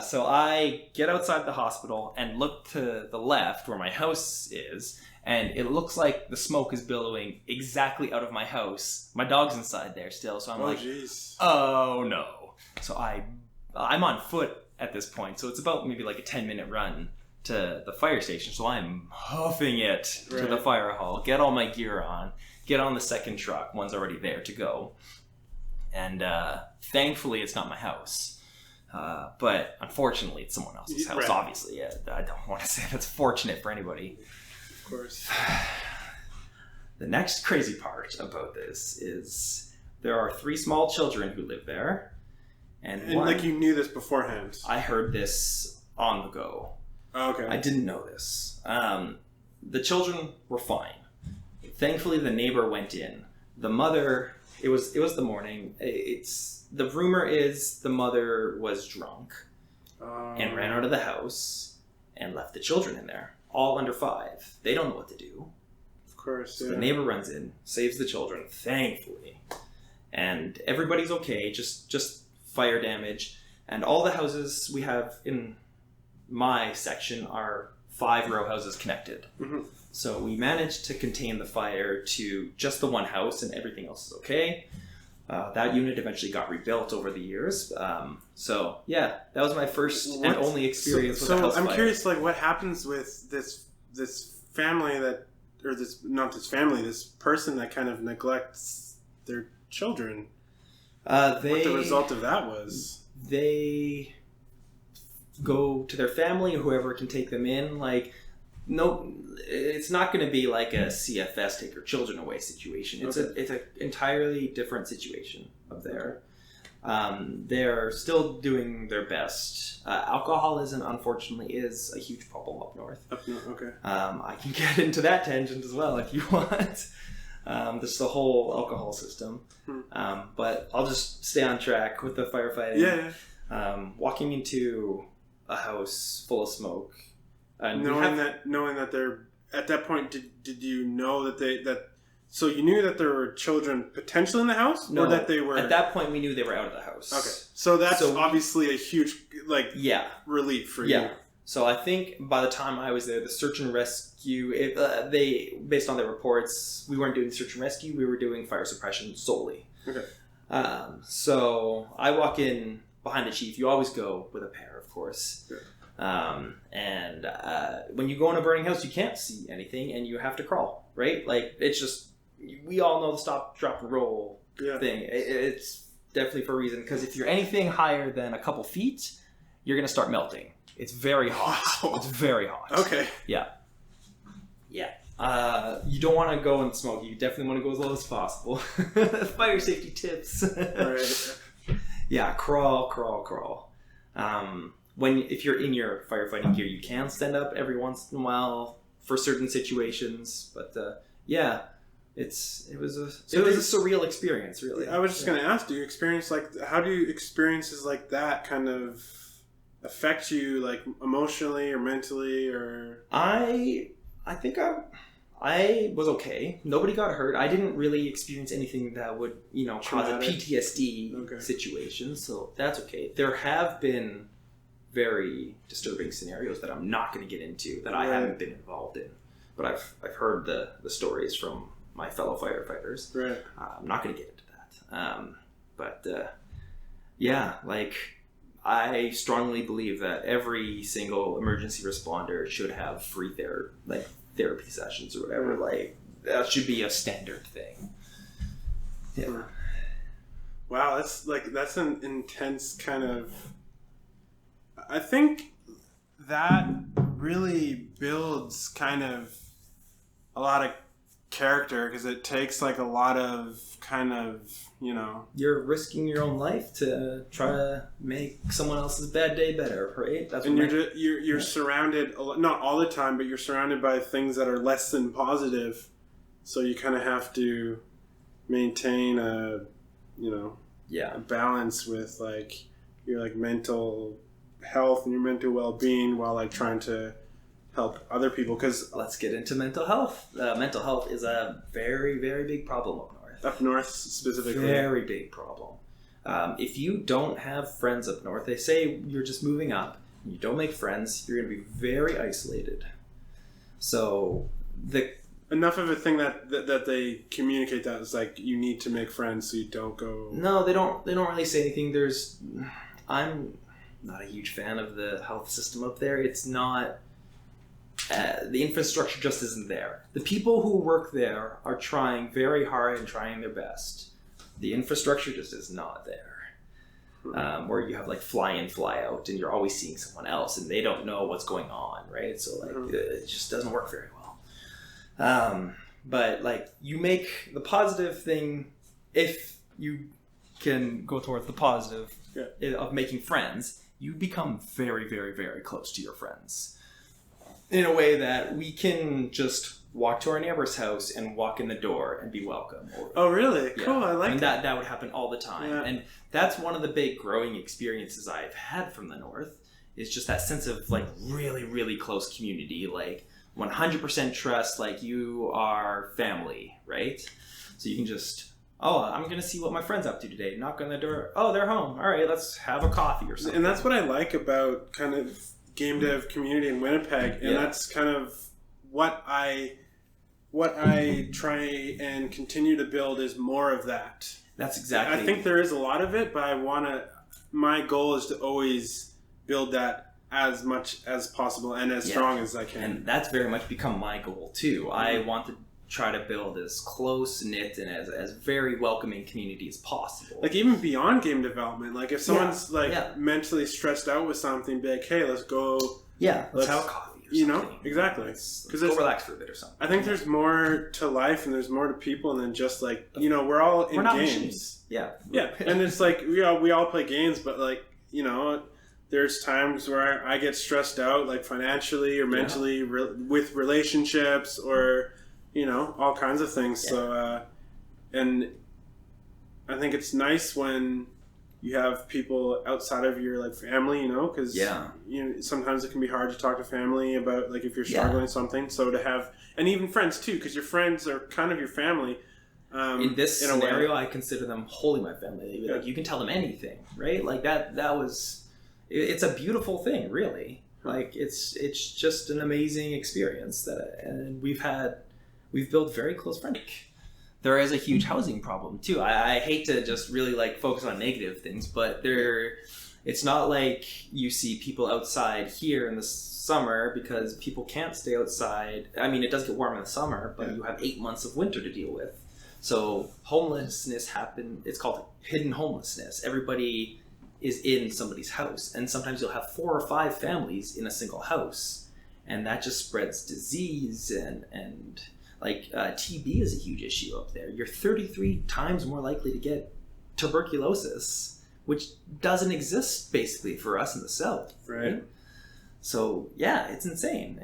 So I get outside the hospital and look to the left where my house is, and it looks like the smoke is billowing exactly out of my house. My dog's inside there still, so I'm oh no. So I'm on foot at this point, so it's about maybe a 10-minute run to the fire station. So I'm huffing it to the fire hall, get all my gear on, get on the second truck. One's already there to go. And thankfully it's not my house. But unfortunately it's someone else's house, obviously. Yeah, I don't want to say that's fortunate for anybody. Of course. The next crazy part about this is there are 3 small children who live there. And one, you knew this beforehand? I heard this on the go. Oh, okay. I didn't know this. the children were fine. Thankfully, the neighbor went in. The mother, it was the morning. The rumor is the mother was drunk and ran out of the house and left the children in there, all under 5. They don't know what to do. Of course. So the neighbor runs in, saves the children, thankfully, and everybody's okay. Just fire damage, and all the houses we have in my section are 5 row houses connected. Mm-hmm. So we managed to contain the fire to just the one house, and everything else is okay. That unit eventually got rebuilt over the years. So yeah, that was my first and only experience with a house fire. So I'm curious, like, what happens with this family this person that kind of neglects their children? What the result of that was? They go to their family, whoever can take them in. Like, no, it's not going to be like a CFS take your children away situation. It's an entirely different situation up there. They're still doing their best. Alcoholism, unfortunately, is a huge problem up north. Okay. I can get into that tangent as well if you want. This is the whole alcohol system. But I'll just stay on track with the firefighting. Yeah. Walking into a house full of smoke. Knowing that they're at that point, did you know so you knew that there were children potentially in the house? No, or that they were... At that point, we knew they were out of the house. Okay. So that's obviously a huge, relief for you. Yeah. So I think by the time I was there, the search and rescue, based on their reports, we weren't doing search and rescue, we were doing fire suppression solely. Okay. So I walk in behind the chief. You always go with a pair, of course. Yeah. And when you go in a burning house, you can't see anything, and you have to crawl, right? Like, it's just, we all know the stop, drop, and roll thing. It's definitely for a reason, because if you're anything higher than a couple feet, you're going to start melting. It's very hot. Wow. It's very hot. Okay. Yeah. You don't want to go in smoke. You definitely want to go as low as possible. Fire safety tips. Right. Yeah, crawl. If you're in your firefighting gear, you can stand up every once in a while for certain situations. But it was a surreal experience, really. I was just going to ask, how do experiences like that kind of affect you, like, emotionally or mentally, or? I think I was okay. Nobody got hurt. I didn't really experience anything that would, cause a PTSD situation, so that's okay. There have been very disturbing scenarios that I'm not going to get into, that I haven't been involved in, but I've heard the stories from my fellow firefighters. Right. I'm not going to get into that. I strongly believe that every single emergency responder should have free therapy sessions or whatever. Like, that should be a standard thing. Yeah. Wow, that's an intense kind of. I think that really builds kind of a lot of character, because it takes like a lot of kind of, you're risking your own life to try to make someone else's bad day better, right? That's, and you're surrounded, not all the time, but you're surrounded by things that are less than positive, so you kind of have to maintain a balance with like your like mental health and your mental well-being while like trying to help other people. Because let's get into mental health. Mental health is a very, very big problem up north. Up north specifically. Very big problem. If you don't have friends up north, they say you're just moving up and you don't make friends, you're going to be very isolated. So enough of a thing that they communicate that is like you need to make friends so you don't go. No, they don't really say anything. I'm not a huge fan of the health system up there. It's not. The infrastructure just isn't there. The people who work there are trying very hard and trying their best. The infrastructure just is not there. Where you have like fly in, fly out, and you're always seeing someone else, and they don't know what's going on, right? So like it just doesn't work very well. But like you make the positive thing, if you can go towards the positive of making friends, you become very, very, very close to your friends. in a way that we can just walk to our neighbor's house and walk in the door and be welcome. Oh, really? Yeah. Cool. I like that. That would happen all the time. Yeah. And that's one of the big growing experiences I've had from the North, is just that sense of like really, really close community, like 100% trust, like you are family, right? So you can just, I'm going to see what my friend's up to today. Knock on the door. Oh, they're home. All right, let's have a coffee or something. And that's what I like about kind of game dev community in Winnipeg, and that's kind of what I try and continue to build is more of that. That's exactly. I think there is a lot of it, but my goal is to always build that as much as possible and as strong as I can. And that's very much become my goal too. Mm-hmm. I want to try to build as close-knit and as very welcoming community as possible. Like even beyond game development, like if someone's mentally stressed out with something, be like, hey, let's go. Yeah, let's have a coffee or something. Exactly. Let's go relax for a bit or something. I think there's more to life and there's more to people than just like, we're all in games. Machines. Yeah. Yeah. And it's like, we all play games, but like, there's times where I get stressed out, like financially or mentally with relationships or, all kinds of things. Yeah. So, and I think it's nice when you have people outside of your like family, because sometimes it can be hard to talk to family about like if you're struggling with something. So to have, and even friends too, because your friends are kind of your family. In this scenario, I consider them wholly my family. Like you can tell them anything, right? Like that was, it's a beautiful thing, really. Like it's just an amazing experience and we've built very close friendships. There is a huge housing problem too. I hate to just really like focus on negative things, but it's not like you see people outside here in the summer because people can't stay outside. I mean, it does get warm in the summer, but you have 8 months of winter to deal with. So homelessness it's called hidden homelessness. Everybody is in somebody's house, and sometimes you'll have 4 or 5 families in a single house, and that just spreads disease and like TB is a huge issue up there. You're 33 times more likely to get tuberculosis, which doesn't exist basically for us in the South. Right? So it's insane.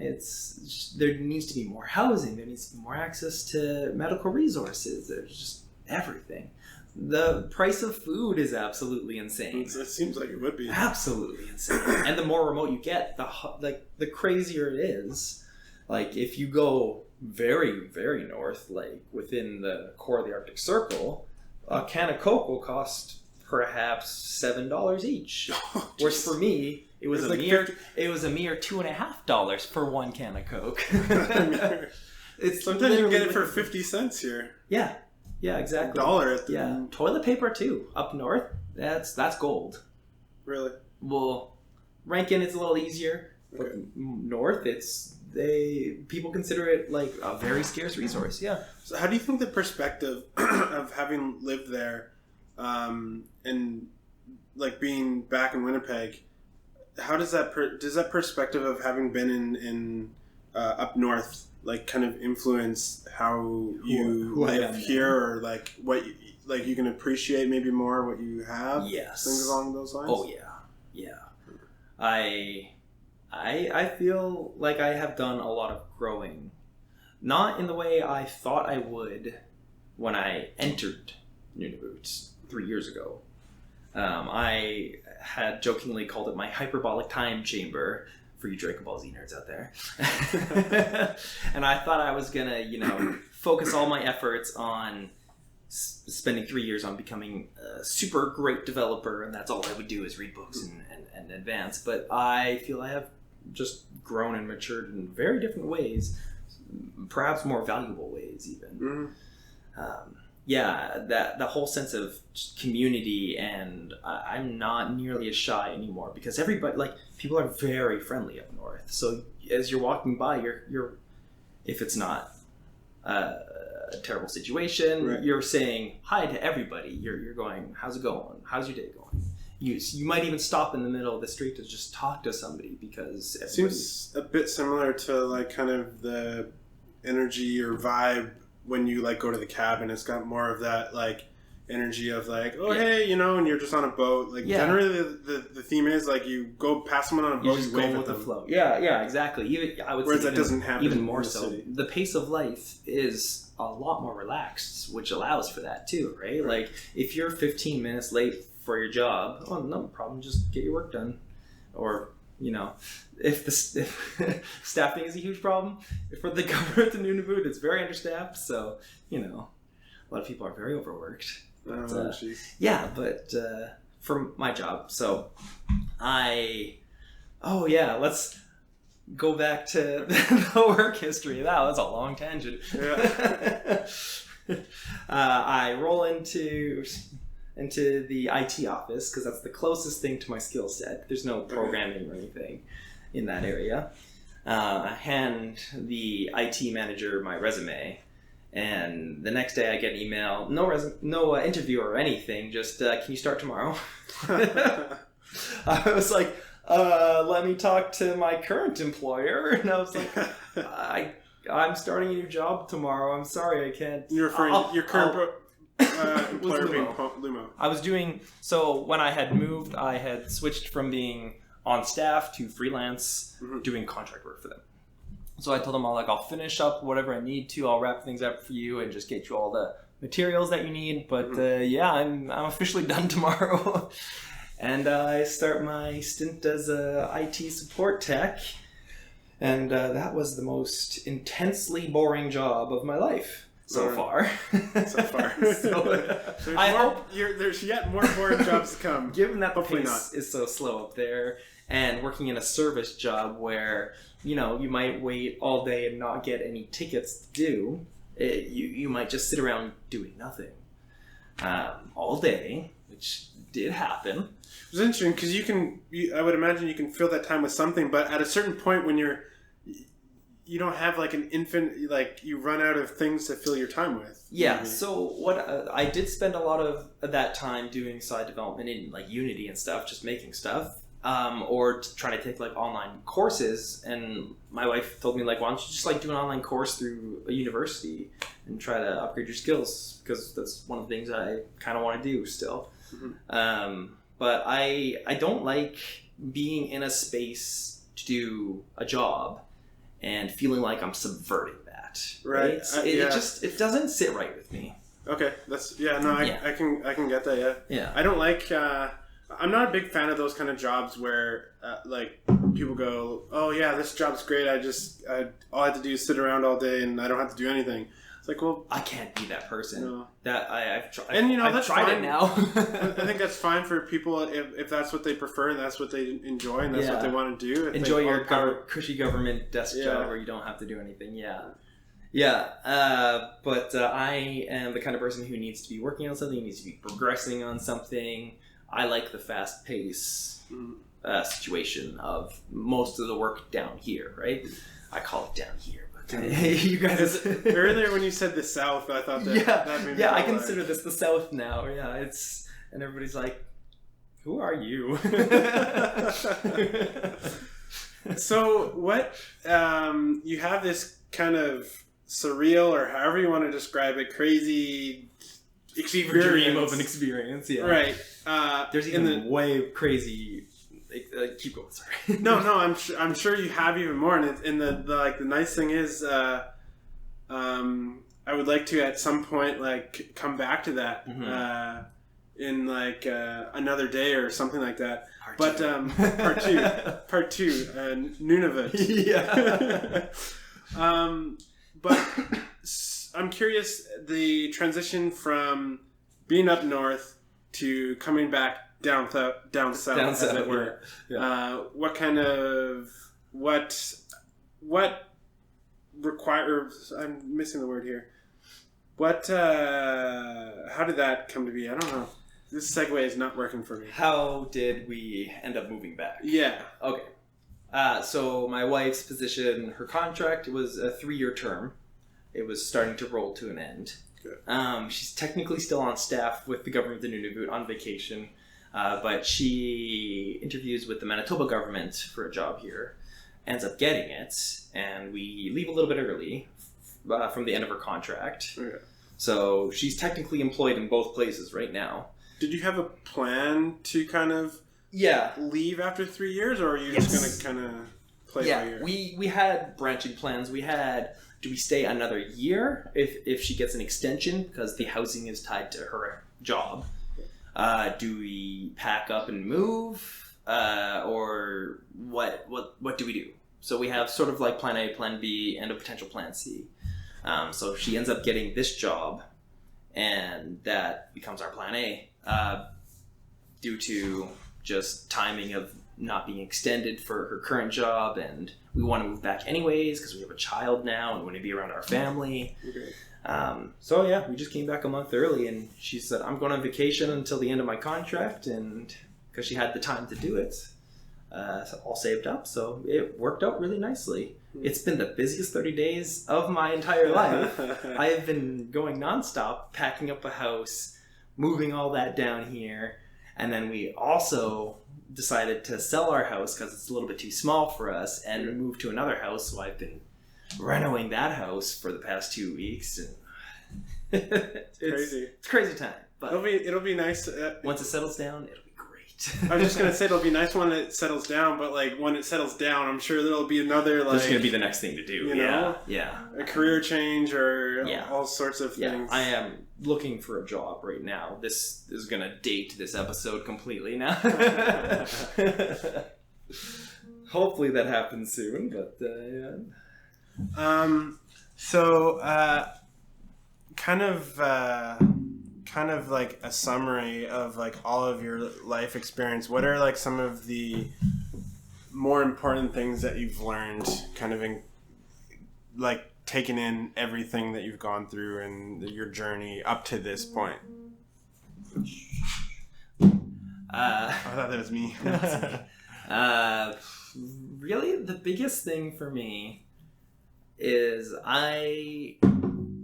There needs to be more housing. There needs to be more access to medical resources. There's just everything. The price of food is absolutely insane. It seems like it would be. Absolutely insane. And the more remote you get, the crazier it is. Like if you go very, very north, like within the core of the Arctic Circle, a can of Coke will cost perhaps $7 each. Oh, whereas for me, it was a mere $2.50 for one can of Coke. Sometimes you can get it for 50 cents here. Yeah, exactly. $1. Toilet paper too. Up north, that's gold. Really? Well, Rankin, it's a little easier. But north, people consider it like a very scarce resource. Yeah. So how do you think the perspective of having lived there, and like being back in Winnipeg, how does that perspective of having been in up north like kind of influence how you live here, or like what you can appreciate maybe more what you have? Yes. Things along those lines. Oh yeah. I feel like I have done a lot of growing, not in the way I thought I would when I entered Nunavut 3 years ago. I had jokingly called it my hyperbolic time chamber for you Dragon Ball Z nerds out there. And I thought I was going to, focus all my efforts on spending 3 years on becoming a super great developer, and that's all I would do is read books and advance. But I feel I have just grown and matured in very different ways, perhaps more valuable ways even. Mm-hmm. The whole sense of community, and I'm not nearly as shy anymore because everybody, people are very friendly up north. So as you're walking by, you're if it's not a terrible situation, you're saying hi to everybody. You're going, how's it going? How's your day going? You might even stop in the middle of the street to just talk to somebody because it seems a bit similar to kind of the energy or vibe when you go to the cabin. It's got more of that energy of like, oh hey, you know, and you're just on a boat. Like generally the theme is like you go past someone on a boat, you just wave go with the them. flow. Yeah, exactly. I would Whereas say that doesn't happen even more in the so. city. The pace of life is a lot more relaxed, which allows for that too, right? Like if you're 15 minutes late for your job, oh no problem, just get your work done. Or you know, if staffing is a huge problem for the government in Nunavut, it's very understaffed. So you know, a lot of people are very overworked. But, but for my job, so let's go back to the work history. That was a long tangent. Yeah. I roll into the IT office because that's the closest thing to my skill set. There's no programming or anything in that area. I hand the IT manager my resume, and the next day I get an email, no interview or anything, just can you start tomorrow? I was like, let me talk to my current employer, and I was like, I'm starting a new job tomorrow. I'm sorry, I can't. You're referring your current employer being Lumo. I was doing so when I had moved. I had switched from being on staff to freelance, doing contract work for them. So I told them I'll finish up whatever I need to. I'll wrap things up for you and just get you all the materials that you need. But I'm officially done tomorrow, and I start my stint as a IT support tech, and that was the most intensely boring job of my life so far. So I hope there's yet more boring jobs to come. Given that the pace is so slow up there, and working in a service job where you might wait all day and not get any tickets to do, you might just sit around doing nothing all day, which did happen. It was interesting because I would imagine you can fill that time with something, but at a certain point when you don't have like an infinite, like you run out of things to fill your time with. Yeah. Maybe. So what I did spend a lot of that time doing side development in like Unity and stuff, just making stuff. Or trying to take like online courses, and my wife told me like, why don't you just like do an online course through a university and try to upgrade your skills, because that's one of the things I kind of want to do still. But I don't like being in a space to do a job and feeling like I'm subverting that. Right. It doesn't sit right with me. Okay. I can get that. Yeah. I don't like. I'm not a big fan of those kind of jobs where like people go, oh yeah, this job's great. All I have to do is sit around all day and I don't have to do anything. It's like, well, I can't be that person. No. That I've tried. And I've tried it now. I think that's fine for people if that's what they prefer and that's what they enjoy and that's what they want to do. Enjoy your cushy government desk job where you don't have to do anything. But I am the kind of person who needs to be working on something, needs to be progressing on something. I like the fast pace situation of most of the work down here, right? I call it down here, but you guys. Earlier when you said the South, I thought that made me I consider this the South now. Yeah, and everybody's like, "Who are you?" So what? You have this kind of surreal, or however you want to describe it, crazy experience. Dream of an experience, yeah. Right. There's even way crazy. Keep going. Sorry. No. I'm sure you have even more. And the nice thing is, I would like to at some point like come back to that in like another day or something like that. Part two, Nunavut. Yeah. But I'm curious, the transition from being up north to coming back down south, as it were. Yeah. What requires? I'm missing the word here. What? How did that come to be? I don't know. This segue is not working for me. How did we end up moving back? Yeah. Okay. So my wife's position, her contract was a 3-year term. It was starting to roll to an end. Good. She's technically still on staff with the government of Nunavut on vacation, but she interviews with the Manitoba government for a job here, ends up getting it, and we leave a little bit early from the end of her contract. Okay. So she's technically employed in both places right now. Did you have a plan to kind of leave after 3 years, or are you just going to kind of play by ear? We had branching plans. We had, do we stay another year if she gets an extension because the housing is tied to her job? Do we pack up and move, or what do we do? So we have sort of like plan A, plan B, and a potential plan C. So if she ends up getting this job, and that becomes our plan A, due to just timing of not being extended for her current job, and we want to move back anyways because we have a child now and we want to be around our family. Okay. So yeah, we just came back a month early, and she said, I'm going on vacation until the end of my contract, and because she had the time to do it, so all saved up, so it worked out really nicely. It's been the busiest 30 days of my entire life. I have been going nonstop, packing up a house, moving all that down here, and then we also decided to sell our house because it's a little bit too small for us and move to another house. So I've been renovating that house for the past 2 weeks, and it's crazy time. But it'll be nice once it settles down. It'll be great. I was just gonna say it'll be nice when it settles down, but like when it settles down, I'm sure there'll be another like. There's gonna be the next thing to do. You know? A career change or all sorts of things. I am looking for a job right now. This is gonna date this episode completely now. Hopefully that happens soon, but So kind of like a summary of like all of your life experience. What are like some of the more important things that you've learned kind of in like taking in everything that you've gone through and your journey up to this point? I thought that was me. Really, the biggest thing for me is I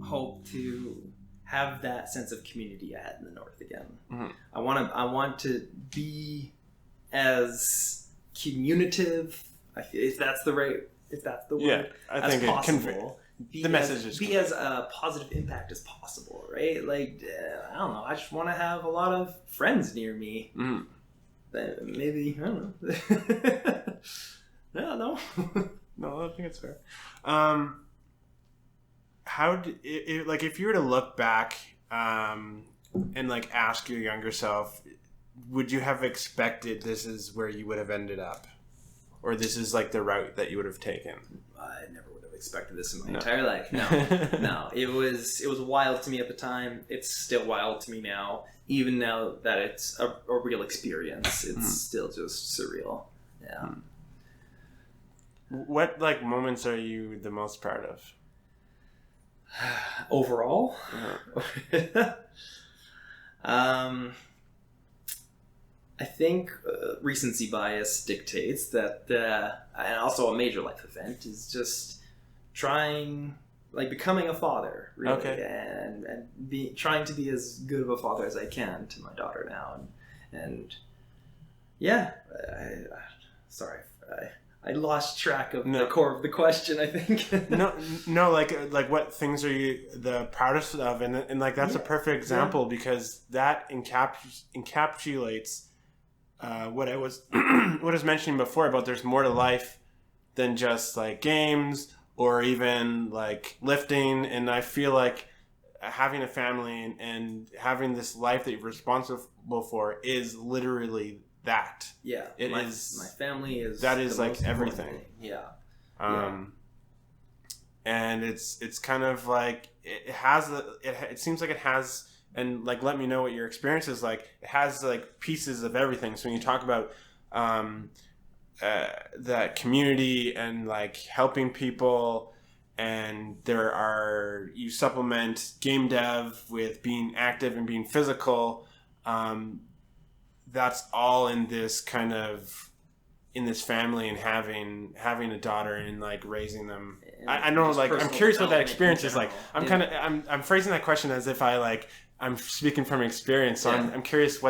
hope to have that sense of community I had in the North again. Mm-hmm. I want to be as communicative, if that's the word, I think as possible. The message is be as a positive impact as possible, right? Like I don't know. I just want to have a lot of friends near me. Mm. Maybe I don't know. No. No, I think it's fair. If you were to look back and like ask your younger self, would you have expected this is where you would have ended up, or this is like the route that you would have taken? I never would have expected this in my entire life. No. It was wild to me at the time. It's still wild to me now. Even now that it's a real experience, it's still just surreal. Yeah. What like moments are you the most proud of? Overall? I think recency bias dictates that, and also a major life event is just becoming a father, really, and trying to be as good of a father as I can to my daughter now, and I lost track of the core of the question, I think. no, like what things are you the proudest of? And like that's a perfect example because that encapsulates what I was mentioning before about there's more to life than just like games or even like lifting. And I feel like having a family and having this life that you're responsible for is literally that. Yeah, my family is that is like everything. Yeah. And it's kind of like it seems like it has, and like let me know what your experience is like. It has like pieces of everything. So when you talk about that community and like helping people, and you supplement game dev with being active and being physical. That's all in this kind of in this family and having a daughter and like raising them. I know, like I'm curious what that experience is like. I'm phrasing that question as if I'm speaking from experience. So I'm curious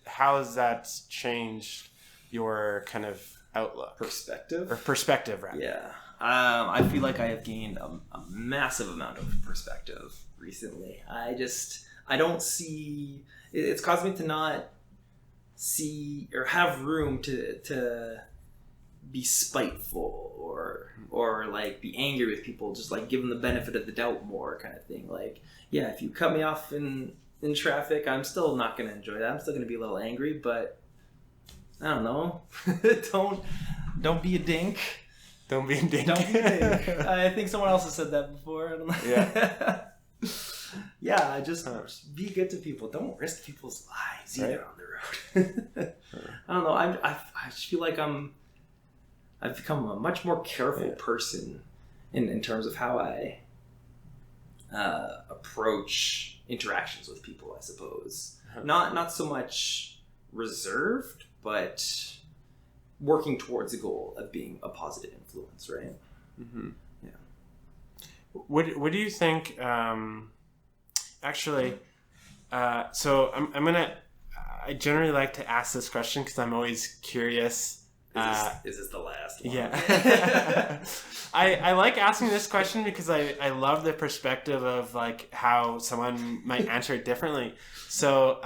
how has that changed your kind of outlook, perspective, rather. Yeah. I feel like I have gained a massive amount of perspective recently. I don't see... It's caused me to not see or have room to be spiteful or like be angry with people, just like give them the benefit of the doubt more kind of thing. Like, yeah, if you cut me off in traffic, I'm still not going to enjoy that. I'm still going to be a little angry, but I don't know. Don't be a dink. Don't be a dink. Don't be a dink. I think someone else has said that before. I don't know. Yeah. Yeah, just be good to people. Don't risk people's lives either on the road. I don't know. I just feel like I've become a much more careful person in terms of how I approach interactions with people, I suppose. Not so much reserved, but working towards the goal of being a positive influence, right? Mm-hmm. Yeah. What do you think? Actually, so I'm gonna. I generally like to ask this question because I'm always curious. Is this the last one? Yeah. I like asking this question because I love the perspective of like how someone might answer it differently. So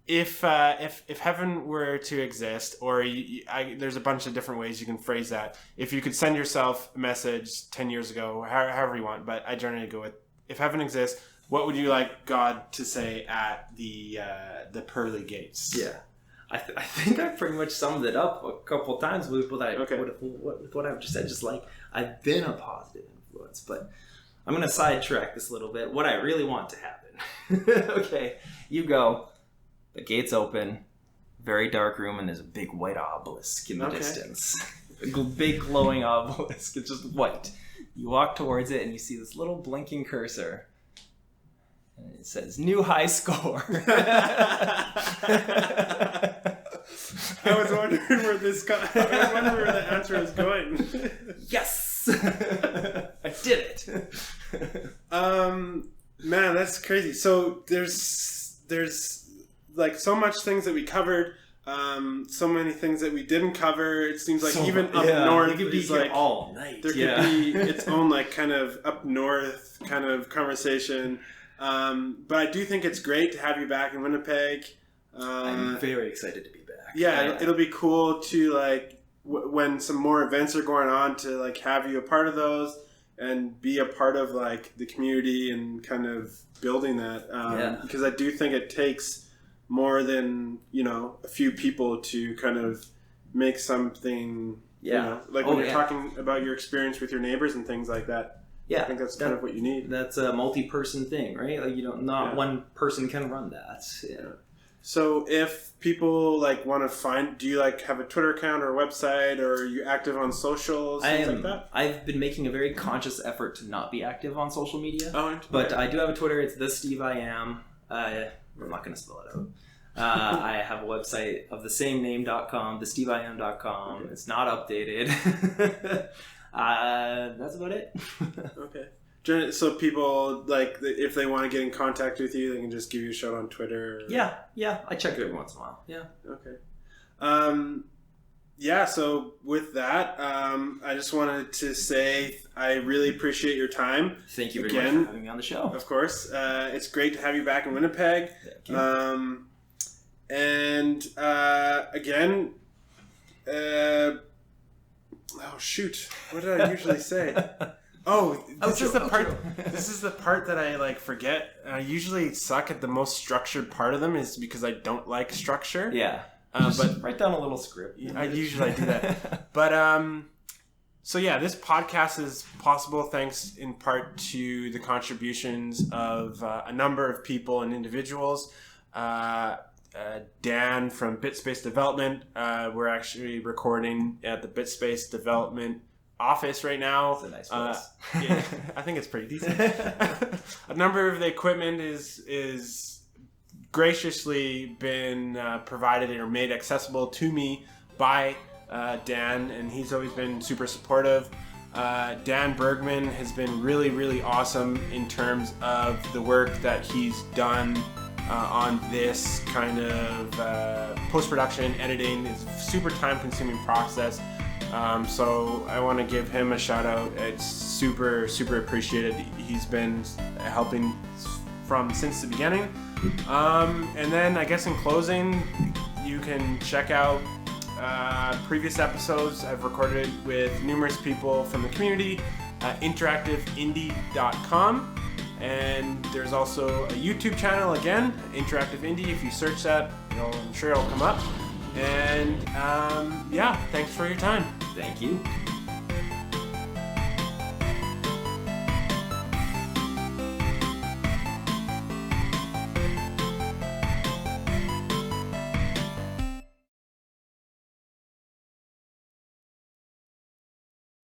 if heaven were to exist, or there's a bunch of different ways you can phrase that. If you could send yourself a message 10 years ago, however you want, but I generally go with, if heaven exists, what would you like God to say at the pearly gates? Yeah, I think I pretty much summed it up a couple times with what I've just said. Just like, I've been a positive influence, but I'm gonna sidetrack this a little bit. What I really want to happen. Okay, you go. The gates open, very dark room, and there's a big white obelisk in the distance. A big glowing obelisk. It's just white. You walk towards it, and you see this little blinking cursor. And it says, new high score. I was wondering where the answer is going. Yes! I did it. Man, that's crazy. So there's like so much things that we covered, so many things that we didn't cover. It seems like even up north, it could be like all night. There could be its own like kind of up north kind of conversation. But I do think it's great to have you back in Winnipeg. I'm very excited to be back. Yeah, it'll be cool to like when some more events are going on to like have you a part of those and be a part of like the community and kind of building that. Because I do think it takes more than, a few people to kind of make something, like when you're talking about your experience with your neighbors and things like that. Yeah, I think that's kind of what you need. That's a multi-person thing, right? Like not one person can run that. Yeah. So if people like want to find, do you like have a Twitter account or a website, or are you active on socials, things like that? I've been making a very conscious effort to not be active on social media. Oh, but I do have a Twitter. It's the Steve I Am. I'm not going to spell it out. I have a website of the same name.com, thesteveIam.com. Okay. It's not updated. That's about it. Okay. So people, like, if they want to get in contact with you, they can just give you a shout on Twitter? Or... Yeah. I check it every once in a while. Yeah. Okay. So with that, I just wanted to say I really appreciate your time. Thank you very much for having me on the show. Of course. It's great to have you back in Winnipeg. Thank you. And again, oh shoot, what did I usually say? Oh, this is the part that I like forget. I usually suck at the most structured part of them, is because I don't like structure. Yeah. But write down a little script. I usually do that. But so yeah, this podcast is possible thanks in part to the contributions of a number of people and individuals. Dan from BitSpace Development. We're actually recording at the BitSpace Development office right now. It's a nice place. Yeah, I think it's pretty decent. A number of the equipment is graciously been provided or made accessible to me by Dan, and he's always been super supportive. Dan Bergman has been really, really awesome in terms of the work that he's done on this kind of post-production editing. It's a super time-consuming process. So I want to give him a shout out. It's super appreciated. He's been helping since the beginning. And then I guess in closing, you can check out previous episodes I've recorded with numerous people from the community at interactiveindie.com. And there's also a YouTube channel, again, Interactive Indie. If you search that, I'm sure it'll come up. And yeah, thanks for your time. Thank you.